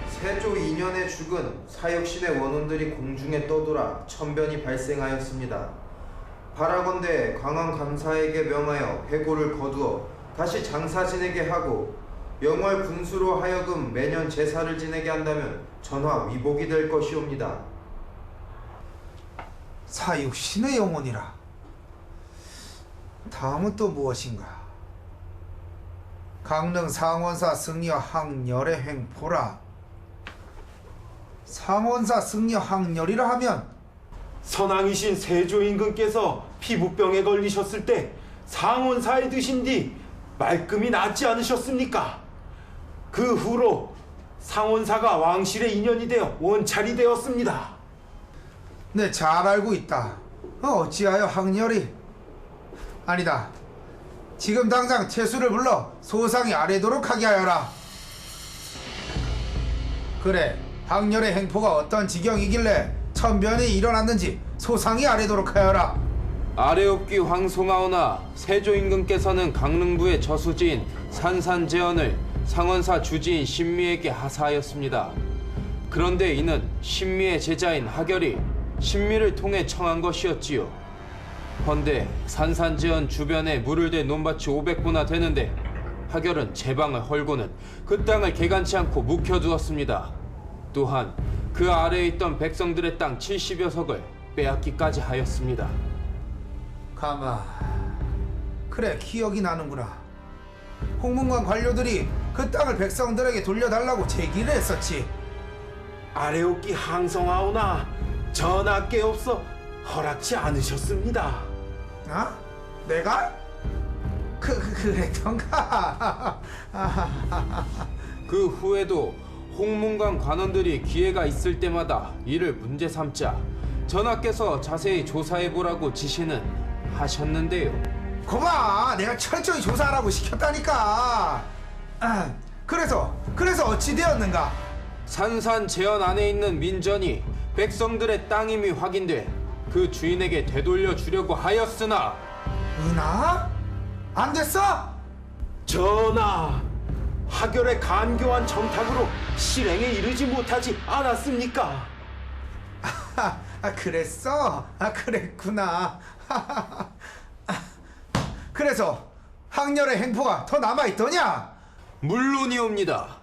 [SPEAKER 3] 세조 2년에 죽은 사역신의 원혼들이 공중에 떠돌아 천변이 발생하였습니다. 바라건대 광원 감사에게 명하여 회고를 거두어 다시 장사 지내게 하고 영월 군수로 하여금 매년 제사를 지내게 한다면 전하 위복이 될 것이옵니다.
[SPEAKER 2] 사육신의 영혼이라. 다음은 또 무엇인가? 강릉 상원사 승려 항렬의 횡포라. 상원사 승려 항렬이라 하면
[SPEAKER 1] 선왕이신 세조 임금께서 피부병에 걸리셨을 때 상원사에 드신 뒤 말끔히 낫지 않으셨습니까? 그 후로 상원사가 왕실의 인연이 되어 원찰이 되었습니다.
[SPEAKER 2] 네, 잘 알고 있다. 어찌하여 항렬이? 아니다. 지금 당장 채수를 불러 소상이 아래도록 하게 하여라. 그래, 항렬의 행포가 어떤 지경이길래 천변이 일어났는지 소상이 아래도록 하여라.
[SPEAKER 13] 아래옵기 황송하오나 세조 임금께서는 강릉부의 저수지인 산산제언을 상원사 주지인 신미에게 하사하였습니다. 그런데 이는 신미의 제자인 하결이 신미를 통해 청한 것이었지요. 헌데 산산제언 주변에 물을 댈 논밭이 500구나 되는데 하결은 제방을 헐고는 그 땅을 개간치 않고 묵혀두었습니다. 또한 그 아래에 있던 백성들의 땅 70여 석을 빼앗기까지 하였습니다.
[SPEAKER 2] 가마, 그래, 기억이 나는구나. 홍문관 관료들이 그 땅을 백성들에게 돌려달라고 제기를 했었지.
[SPEAKER 1] 아래옵기 항성하오나 전하께 없어 허락지 않으셨습니다.
[SPEAKER 2] 아? 내가? 그랬던가?
[SPEAKER 13] 그 후에도 홍문관 관원들이 기회가 있을 때마다 이를 문제 삼자 전하께서 자세히 조사해보라고 지시는 하셨는데요.
[SPEAKER 2] 고마, 내가 철저히 조사하라고 시켰다니까. 그래서 어찌 되었는가?
[SPEAKER 13] 산산제언 안에 있는 민전이 백성들의 땅임이 확인돼 그 주인에게 되돌려 주려고 하였으나
[SPEAKER 2] 은하? 안 됐어?
[SPEAKER 1] 전하, 하결의 간교한 청탁으로 실행에 이르지 못하지 않았습니까?
[SPEAKER 2] 그랬어? 그랬구나. 그래서 항렬의 행포가 더 남아있더냐?
[SPEAKER 13] 물론이옵니다.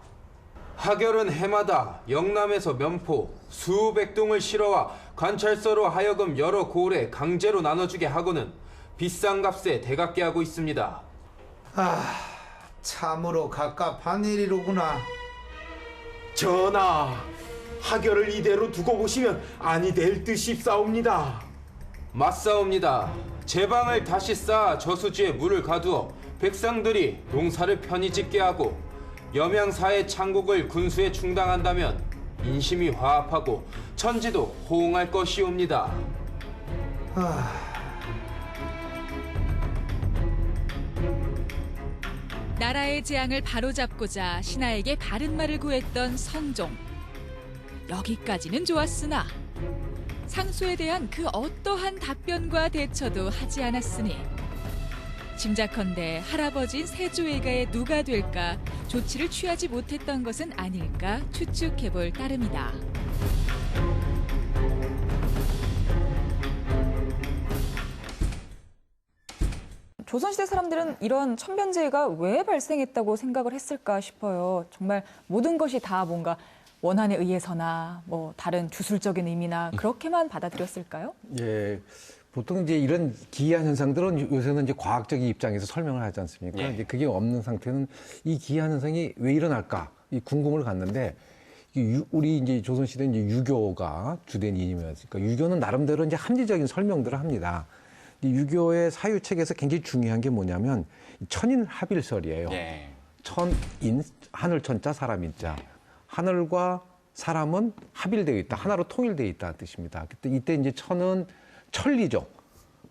[SPEAKER 13] 하결은 해마다 영남에서 면포 수백 동을 실어와 관찰서로 하여금 여러 고을에 강제로 나눠주게 하고는 비싼 값에 대갚게 하고 있습니다.
[SPEAKER 2] 참으로 갑갑한 일이로구나.
[SPEAKER 1] 전하, 하결을 이대로 두고 보시면 아니 될 듯이 싸웁니다.
[SPEAKER 13] 맞사옵니다. 제방을 다시 쌓아 저수지에 물을 가두어 백성들이 농사를 편히 짓게 하고 염양사의 창곡을 군수에 충당한다면 인심이 화합하고 천지도 호응할 것이옵니다.
[SPEAKER 8] 나라의 재앙을 바로잡고자 신하에게 바른 말을 구했던 성종. 여기까지는 좋았으나 상소에 대한 그 어떠한 답변과 대처도 하지 않았으니 짐작컨대 할아버지인 세조외가의 누가 될까 조치를 취하지 못했던 것은 아닐까 추측해볼 따름이다.
[SPEAKER 5] 조선시대 사람들은 이런 천변재해가 왜 발생했다고 생각을 했을까 싶어요. 정말 모든 것이 다 뭔가 원한에 의해서나 뭐 다른 주술적인 의미나 그렇게만 받아들였을까요?
[SPEAKER 7] 예. 보통 이제 이런 기이한 현상들은 요새는 이제 과학적인 입장에서 설명을 하지 않습니까?
[SPEAKER 4] 예.
[SPEAKER 7] 이제 그게 없는 상태는 이 기이한 현상이 왜 일어날까? 이 궁금을 갖는데 우리 이제 조선시대 이제 유교가 주된 이념이었으니까 유교는 나름대로 이제 합리적인 설명들을 합니다. 이 유교의 사유책에서 굉장히 중요한 게 뭐냐면 천인합일설이에요.
[SPEAKER 4] 예.
[SPEAKER 7] 하늘 천자 사람 인자. 하늘과 사람은 합일되어 있다. 하나로 통일되어 있다는 뜻입니다. 그때 이때 이제 천은 천리죠.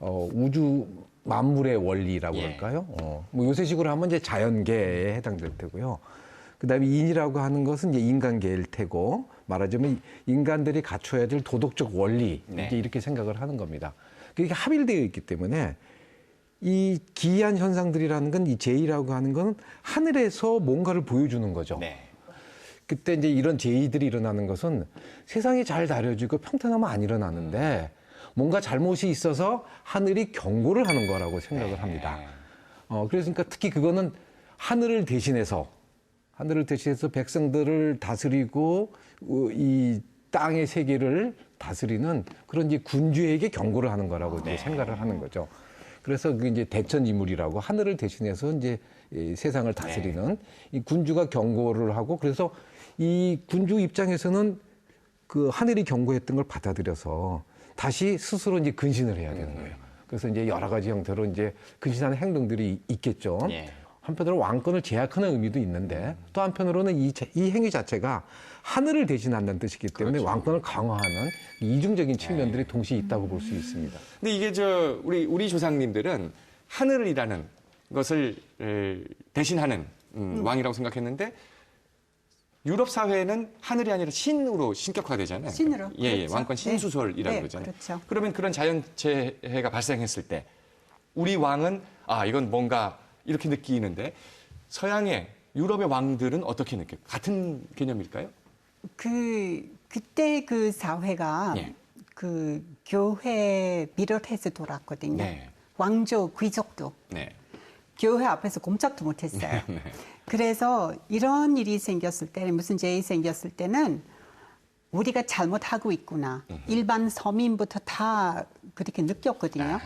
[SPEAKER 7] 우주 만물의 원리라고 할까요? 뭐 요새식으로 하면 이제 자연계에 해당될 테고요. 그다음에 인이라고 하는 것은 이제 인간계일 테고, 말하자면 인간들이 갖춰야 될 도덕적 원리, 이제 이렇게 생각을 하는 겁니다. 그게 합일되어 있기 때문에 이 기이한 현상들이라는 건, 이 제의라고 하는 건 하늘에서 뭔가를 보여주는 거죠. 그때 이제 이런 제의들이 일어나는 것은 세상이 잘 다려지고 평탄하면 안 일어나는데 뭔가 잘못이 있어서 하늘이 경고를 하는 거라고 생각을 합니다. 그러니까 특히 그거는 하늘을 대신해서 백성들을 다스리고 이 땅의 세계를 다스리는 그런 이제 군주에게 경고를 하는 거라고 이제 생각을 하는 거죠. 그래서 그게 이제 대천이물이라고, 하늘을 대신해서 이제 이 세상을 다스리는 이 군주가 경고를 하고, 그래서 이 군주 입장에서는 그 하늘이 경고했던 걸 받아들여서 다시 스스로 이제 근신을 해야 되는 거예요. 그래서 이제 여러 가지 형태로 이제 근신하는 행동들이 있겠죠. 한편으로 왕권을 제약하는 의미도 있는데, 또 한편으로는 이 행위 자체가 하늘을 대신한다는 뜻이기 때문에 왕권을 강화하는 이중적인 측면들이 동시에 있다고 볼 수 있습니다.
[SPEAKER 4] 근데 이게 우리 조상님들은 하늘이라는 것을 대신하는 왕이라고 생각했는데, 유럽 사회는 하늘이 아니라 신으로 신격화되잖아요.
[SPEAKER 10] 신으로. 그렇죠.
[SPEAKER 4] 왕권 신수설이라고 그러잖아요.
[SPEAKER 10] 그렇죠.
[SPEAKER 4] 그러면 그런 자연재해가 발생했을 때 우리 왕은 이건 뭔가 이렇게 느끼는데, 서양의 유럽의 왕들은 어떻게 느껴요? 같은 개념일까요?
[SPEAKER 10] 그때 그 사회가 그 교회 비롯해서 돌았거든요. 왕조 귀족도 교회 앞에서 꼼짝도 못했어요. 그래서 이런 일이 생겼을 때는, 무슨 제의 생겼을 때는 우리가 잘못하고 있구나. 일반 서민부터 다 그렇게 느꼈거든요.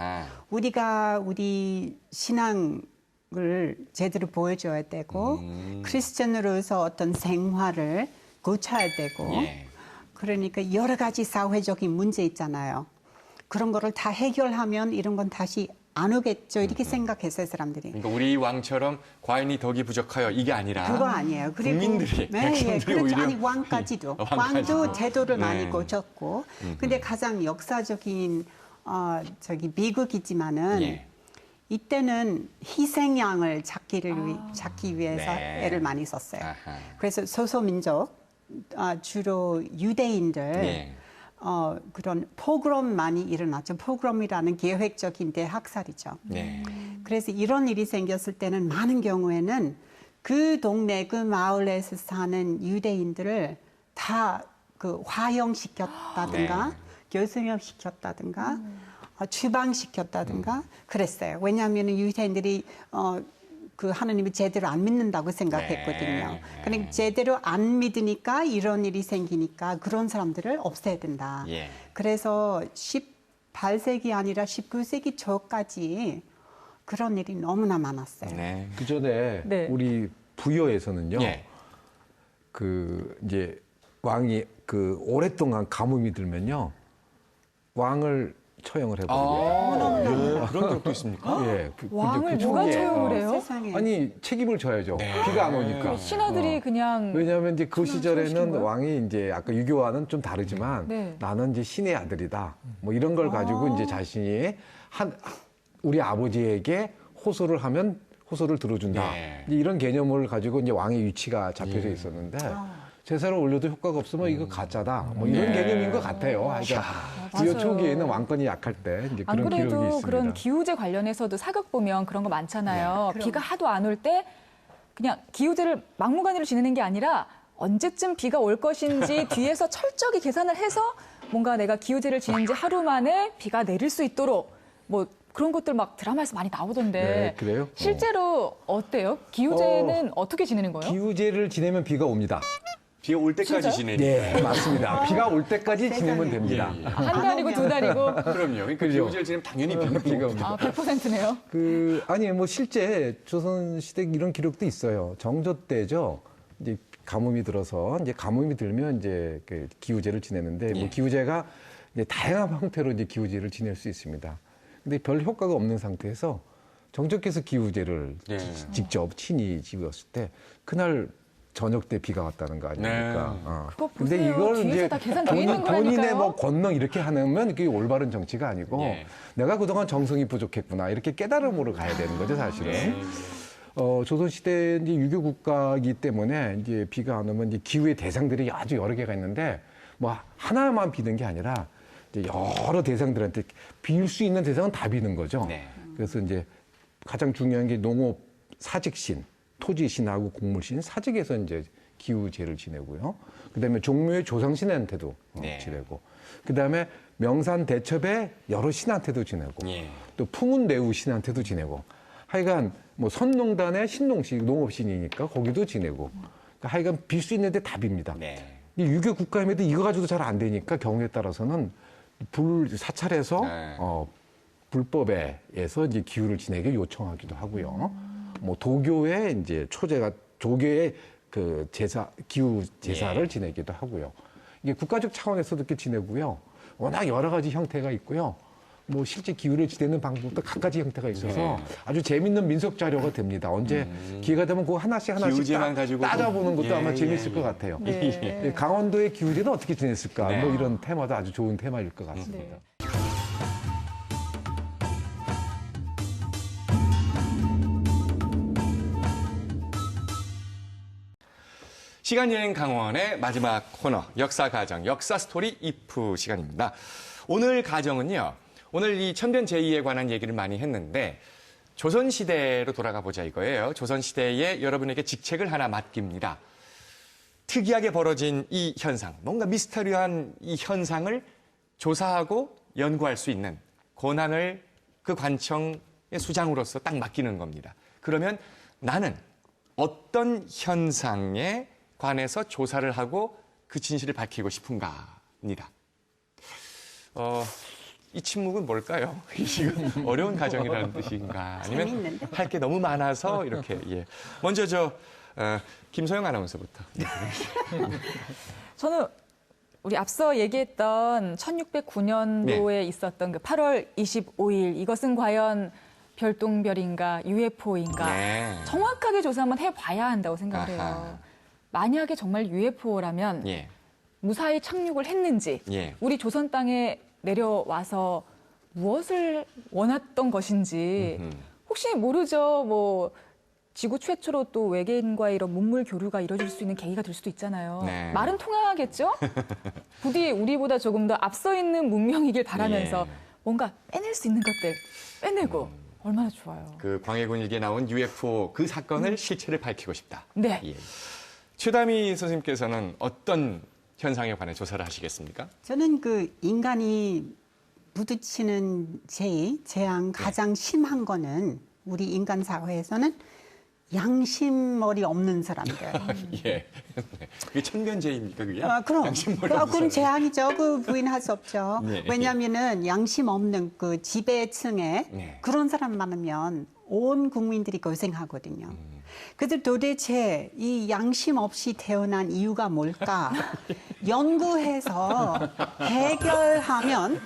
[SPEAKER 10] 우리가 우리 신앙을 제대로 보여줘야 되고, 크리스천으로서 어떤 생활을 고쳐야 되고, 그러니까 여러 가지 사회적인 문제 있잖아요. 그런 거를 다 해결하면 이런 건 다시 안 오겠죠. 이렇게 생각했어요, 사람들이.
[SPEAKER 4] 그러니까 우리 왕처럼 과인이 덕이 부족하여 이게 아니라
[SPEAKER 10] 그거 아니에요. 그리고
[SPEAKER 4] 국민들이, 백성들이
[SPEAKER 10] 그렇죠.
[SPEAKER 4] 오히려
[SPEAKER 10] 아니, 왕까지도. 왕도 제도를 많이 고쳤고. 근데 가장 역사적인 미국이지만은 이때는 희생양을 찾기 위해서 애를 많이 썼어요. 그래서 소수민족, 주로 유대인들, 그런 포그롬 많이 일어났죠. 포그롬이라는 계획적인 대학살이죠. 그래서 이런 일이 생겼을 때는 많은 경우에는 그 동네, 그 마을에서 사는 유대인들을 다 그 화형시켰다든가, 교수형시켰다든가, 추방시켰다든가 그랬어요. 왜냐하면 유대인들이 그 하나님을 제대로 안 믿는다고 생각했거든요. 그러니까 제대로 안 믿으니까 이런 일이 생기니까 그런 사람들을 없애야 된다. 그래서 18세기 아니라 19세기 초까지 그런 일이 너무나 많았어요.
[SPEAKER 7] 그 전에 우리 부여에서는요, 그 이제 왕이 그 오랫동안 가뭄이 들면요, 왕을 처형을 해버려요.
[SPEAKER 4] 그런 적도 있습니까?
[SPEAKER 5] 왕을 누가 처형을 해요?
[SPEAKER 10] 세상에.
[SPEAKER 7] 아니, 책임을 져야죠. 비가 안 오니까.
[SPEAKER 5] 신하들이 그냥.
[SPEAKER 7] 왜냐하면 이제 그 시절에는 왕이 이제 아까 유교와는 좀 다르지만 나는 이제 신의 아들이다. 뭐 이런 걸 가지고 이제 자신이 우리 아버지에게 호소를 하면 호소를 들어준다. 이제 이런 개념을 가지고 이제 왕의 위치가 잡혀져 있었는데, 제사를 올려도 효과가 없으면 이거 가짜다. 뭐 이런 개념인 것 같아요. 그러니까 부여 초기에는 왕권이 약할 때 이제 그런 기록이 있습니다.
[SPEAKER 5] 안 그래도 그런 기후제 관련해서도 사극 보면 그런 거 많잖아요. 비가 하도 안 올 때 그냥 기후제를 막무가내로 지내는 게 아니라 언제쯤 비가 올 것인지 뒤에서 철저히 계산을 해서 뭔가 내가 기후제를 지낸 지 하루 만에 비가 내릴 수 있도록 뭐 그런 것들 막 드라마에서 많이 나오던데.
[SPEAKER 7] 그래요?
[SPEAKER 5] 실제로 어때요? 기후제는 어떻게 지내는 거예요?
[SPEAKER 7] 기후제를 지내면 비가 옵니다.
[SPEAKER 4] 비가 올 때까지 지내니까.
[SPEAKER 7] 네, 맞습니다. 비가 올 때까지 지내면 됩니다.
[SPEAKER 5] 한 달이고 두 달이고.
[SPEAKER 4] 그럼요. 그러니까 기후제를 지내면 당연히 비가 옵니다.
[SPEAKER 5] 100%네요.
[SPEAKER 7] 아니, 뭐 실제 조선시대 이런 기록도 있어요. 정조 때죠. 이제 가뭄이 들어서, 이제 가뭄이 들면 이제 그 기후제를 지내는데, 뭐 기후제가 이제 다양한 형태로 이제 기후제를 지낼 수 있습니다. 근데 별 효과가 없는 상태에서 정적께서 기우제를 직접 친히 지었을 때 그날 저녁 때 비가 왔다는 거 아닙니까?
[SPEAKER 5] 그거 보세요.
[SPEAKER 7] 근데 이걸
[SPEAKER 5] 뒤에서
[SPEAKER 7] 이제
[SPEAKER 5] 다 계산돼 있는
[SPEAKER 7] 본인의
[SPEAKER 5] 거라니까요.
[SPEAKER 7] 뭐 권능 이렇게 하면 그게 올바른 정치가 아니고 내가 그동안 정성이 부족했구나 이렇게 깨달음으로 가야 되는 거죠 사실은. 조선시대 이제 유교 국가이기 때문에 이제 비가 안 오면 이제 기후의 대상들이 아주 여러 개가 있는데 뭐 하나만 비는 게 아니라 이제 여러 대상들한테 빌 수 있는 대상은 다 비는 거죠. 그래서 이제 가장 중요한 게 농업 사직신, 토지신하고 곡물신, 사직에서 이제 기후제를 지내고요. 그다음에 종묘의 조상신한테도 지내고, 그다음에 명산 대첩의 여러 신한테도 지내고, 또 풍운대우 신한테도 지내고, 하여간 뭐 선농단의 신농신, 농업신이니까 거기도 지내고, 그러니까 하여간 빌 수 있는데 다 빕니다. 이 유교 국가임에도 이거 가지고도 잘 안 되니까 경우에 따라서는 사찰에서 불법에서 이제 기후를 지내게 요청하기도 하고요. 뭐 도교의 이제 조교의 그 기후 제사를 지내기도 하고요. 이게 국가적 차원에서도 이렇게 지내고요. 워낙 여러 가지 형태가 있고요. 뭐 실제 기후를 지내는 방법도 각가지 형태가 있어서 아주 재밌는 민속 자료가 됩니다. 언제 기회가 되면 그거 하나씩 따져보는 것도 아마 재밌을 것 같아요. 강원도의 기후제는 어떻게 지냈을까? 뭐 이런 테마도 아주 좋은 테마일 것 같습니다.
[SPEAKER 4] 시간여행 강원의 마지막 코너, 역사가정, 역사스토리 이프 시간입니다. 오늘 가정은요, 오늘 이 천변 제2에 관한 얘기를 많이 했는데 조선시대로 돌아가 보자 이거예요. 조선시대에 여러분에게 직책을 하나 맡깁니다. 특이하게 벌어진 이 현상, 뭔가 미스터리한 이 현상을 조사하고 연구할 수 있는 권한을 그 관청의 수장으로서 딱 맡기는 겁니다. 그러면 나는 어떤 현상에 관해서 조사를 하고 그 진실을 밝히고 싶은가입니다. 이 침묵은 뭘까요? 지금 어려운 가정이라는 뜻인가? 아니면 할 게 너무 많아서 이렇게 먼저 김소영 아나운서부터.
[SPEAKER 5] 저는 우리 앞서 얘기했던 1609년도에 있었던 그 8월 25일 이것은 과연 별똥별인가 UFO인가 정확하게 조사 한번 해봐야 한다고 생각을 해요. 만약에 정말 UFO라면 무사히 착륙을 했는지 우리 조선 땅에 내려와서 무엇을 원했던 것인지 혹시 모르죠. 뭐 지구 최초로 또 외계인과의 이런 문물 교류가 이루어질 수 있는 계기가 될 수도 있잖아요. 말은 통하겠죠? 부디 우리보다 조금 더 앞서 있는 문명이길 바라면서 뭔가 빼낼 수 있는 것들 빼내고 얼마나 좋아요.
[SPEAKER 4] 그 광해군 일기에 나온 UFO 그 사건을 실체를 밝히고 싶다.
[SPEAKER 5] 네.
[SPEAKER 4] 최다미 선생님께서는 어떤 현상에 관해 조사를 하시겠습니까?
[SPEAKER 10] 저는 그 인간이 부딪히는 재앙 가장 심한 거는 우리 인간 사회에서는 양심머리 없는 사람들.
[SPEAKER 4] 그게 천변제입니까, 그게?
[SPEAKER 10] 그럼. 그건 재앙이죠. 그 부인할 수 없죠. 왜냐하면은 양심 없는 그 지배층에 그런 사람 많으면 온 국민들이 고생하거든요. 그래서 도대체 이 양심 없이 태어난 이유가 뭘까? 연구해서 해결하면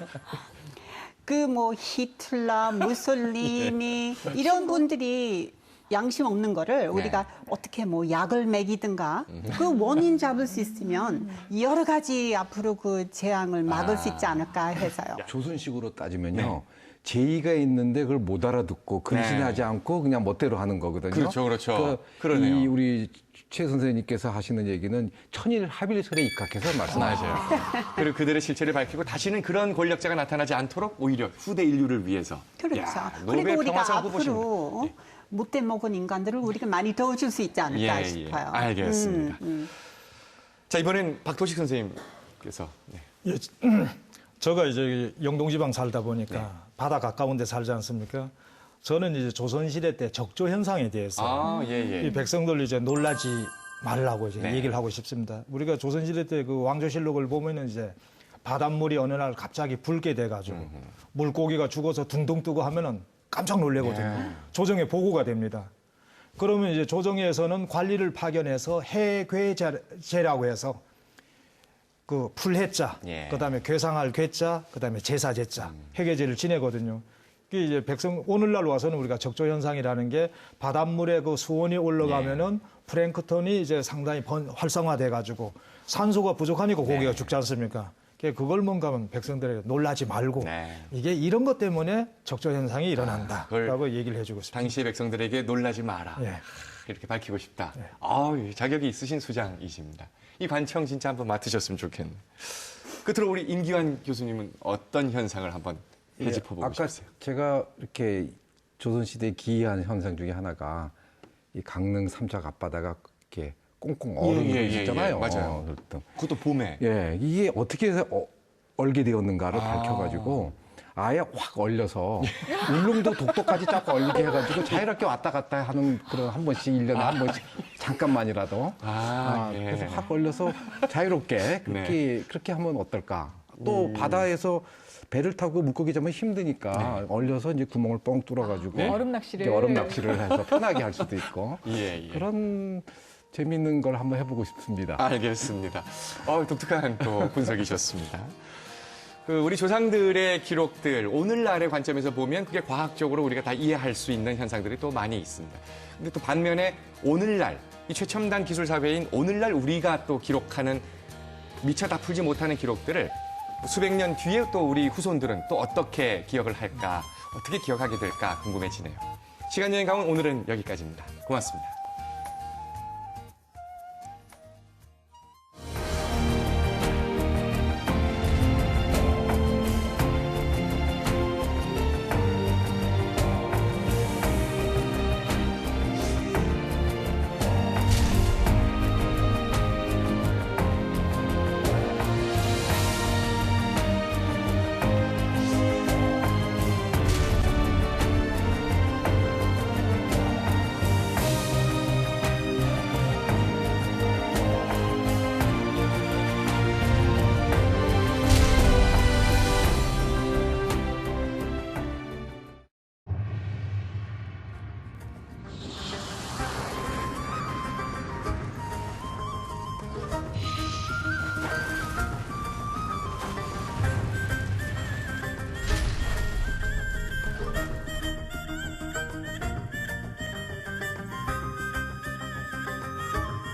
[SPEAKER 10] 그 뭐 히틀러, 무솔리니 이런 분들이 양심 없는 거를 우리가 어떻게 뭐 약을 먹이든가 그 원인 잡을 수 있으면 여러 가지 앞으로 그 재앙을 막을 수 있지 않을까 해서요.
[SPEAKER 7] 조선식으로 따지면요. 제의가 있는데 그걸 못 알아듣고 근신하지 않고 그냥 멋대로 하는 거거든요.
[SPEAKER 4] 그렇죠. 그러네요.
[SPEAKER 7] 이 우리 최 선생님께서 하시는 얘기는 천일 합일설에 입각해서 말씀하세요.
[SPEAKER 4] 그리고 그들의 실체를 밝히고 다시는 그런 권력자가 나타나지 않도록 오히려 후대 인류를 위해서.
[SPEAKER 10] 그렇죠. 그리고 우리가 앞으로 못돼 먹은 인간들을 우리가 많이 도와줄 수 있지 않을까 싶어요.
[SPEAKER 4] 알겠습니다. 자, 이번엔 박도식 선생님께서.
[SPEAKER 6] 제가 이제 영동지방 살다 보니까 바다 가까운 데 살지 않습니까? 저는 이제 조선시대 때 적조 현상에 대해서 이 백성들 이제 놀라지 말라고 이제 얘기를 하고 싶습니다. 우리가 조선시대 때 그 왕조실록을 보면은 이제 바닷물이 어느 날 갑자기 붉게 돼가지고 물고기가 죽어서 둥둥 뜨고 하면은 깜짝 놀래거든요. 조정에 보고가 됩니다. 그러면 이제 조정에서는 관리를 파견해서 해괴제라고 해서 그 풀해자, 그다음에 괴상할 괴자, 그다음에 제사제자, 해괴제를 지내거든요. 이제 오늘날 와서는 우리가 적조 현상이라는 게 바닷물의 그 수온이 올라가면은 플랭크톤이 이제 상당히 활성화돼 가지고 산소가 부족하니까 고기가 죽지 않습니까? 그걸 뭔가 하면 백성들에게 놀라지 말고 이게 이런 것 때문에 적조 현상이 일어난다라고 얘기를 해주고 있습니다.
[SPEAKER 4] 당시의 백성들에게 놀라지 마라. 이렇게 밝히고 싶다. 자격이 있으신 수장이십니다. 이 관청 진짜 한번 맡으셨으면 좋겠네요. 끝으로 우리 임기환 교수님은 어떤 현상을 한번 해짚어보고
[SPEAKER 7] 아까
[SPEAKER 4] 싶으세요?
[SPEAKER 7] 제가 이렇게 조선시대에 기이한 현상 중에 하나가 이 강릉 삼척 앞바다가 이렇게 꽁꽁 얼음이 있잖아요.
[SPEAKER 4] 맞아요. 그것도 봄에.
[SPEAKER 7] 이게 어떻게 해서 얼게 되었는가를 밝혀가지고 아예 확 얼려서 울릉도 독도까지 자꾸 얼리게 해가지고 자유롭게 왔다 갔다 하는 그런 한 번씩 1년에 한 번씩 잠깐만이라도 그래서 확 얼려서 자유롭게 그렇게 하면 어떨까. 또 바다에서 배를 타고 물고기 잡으면 힘드니까 얼려서 이제 구멍을 뻥 뚫어가지고
[SPEAKER 5] 얼음 낚시를
[SPEAKER 7] 해서 편하게 할 수도 있고 그런 재미있는 걸 한번 해보고 싶습니다.
[SPEAKER 4] 알겠습니다. 독특한 또 분석이셨습니다. 우리 조상들의 기록들, 오늘날의 관점에서 보면 그게 과학적으로 우리가 다 이해할 수 있는 현상들이 또 많이 있습니다. 근데 또 반면에 오늘날, 이 최첨단 기술 사회인 오늘날 우리가 또 기록하는 미처 다 풀지 못하는 기록들을 수백 년 뒤에 또 우리 후손들은 또 어떻게 기억을 할까, 어떻게 기억하게 될까 궁금해지네요. 시간여행 가면 오늘은 여기까지입니다. 고맙습니다.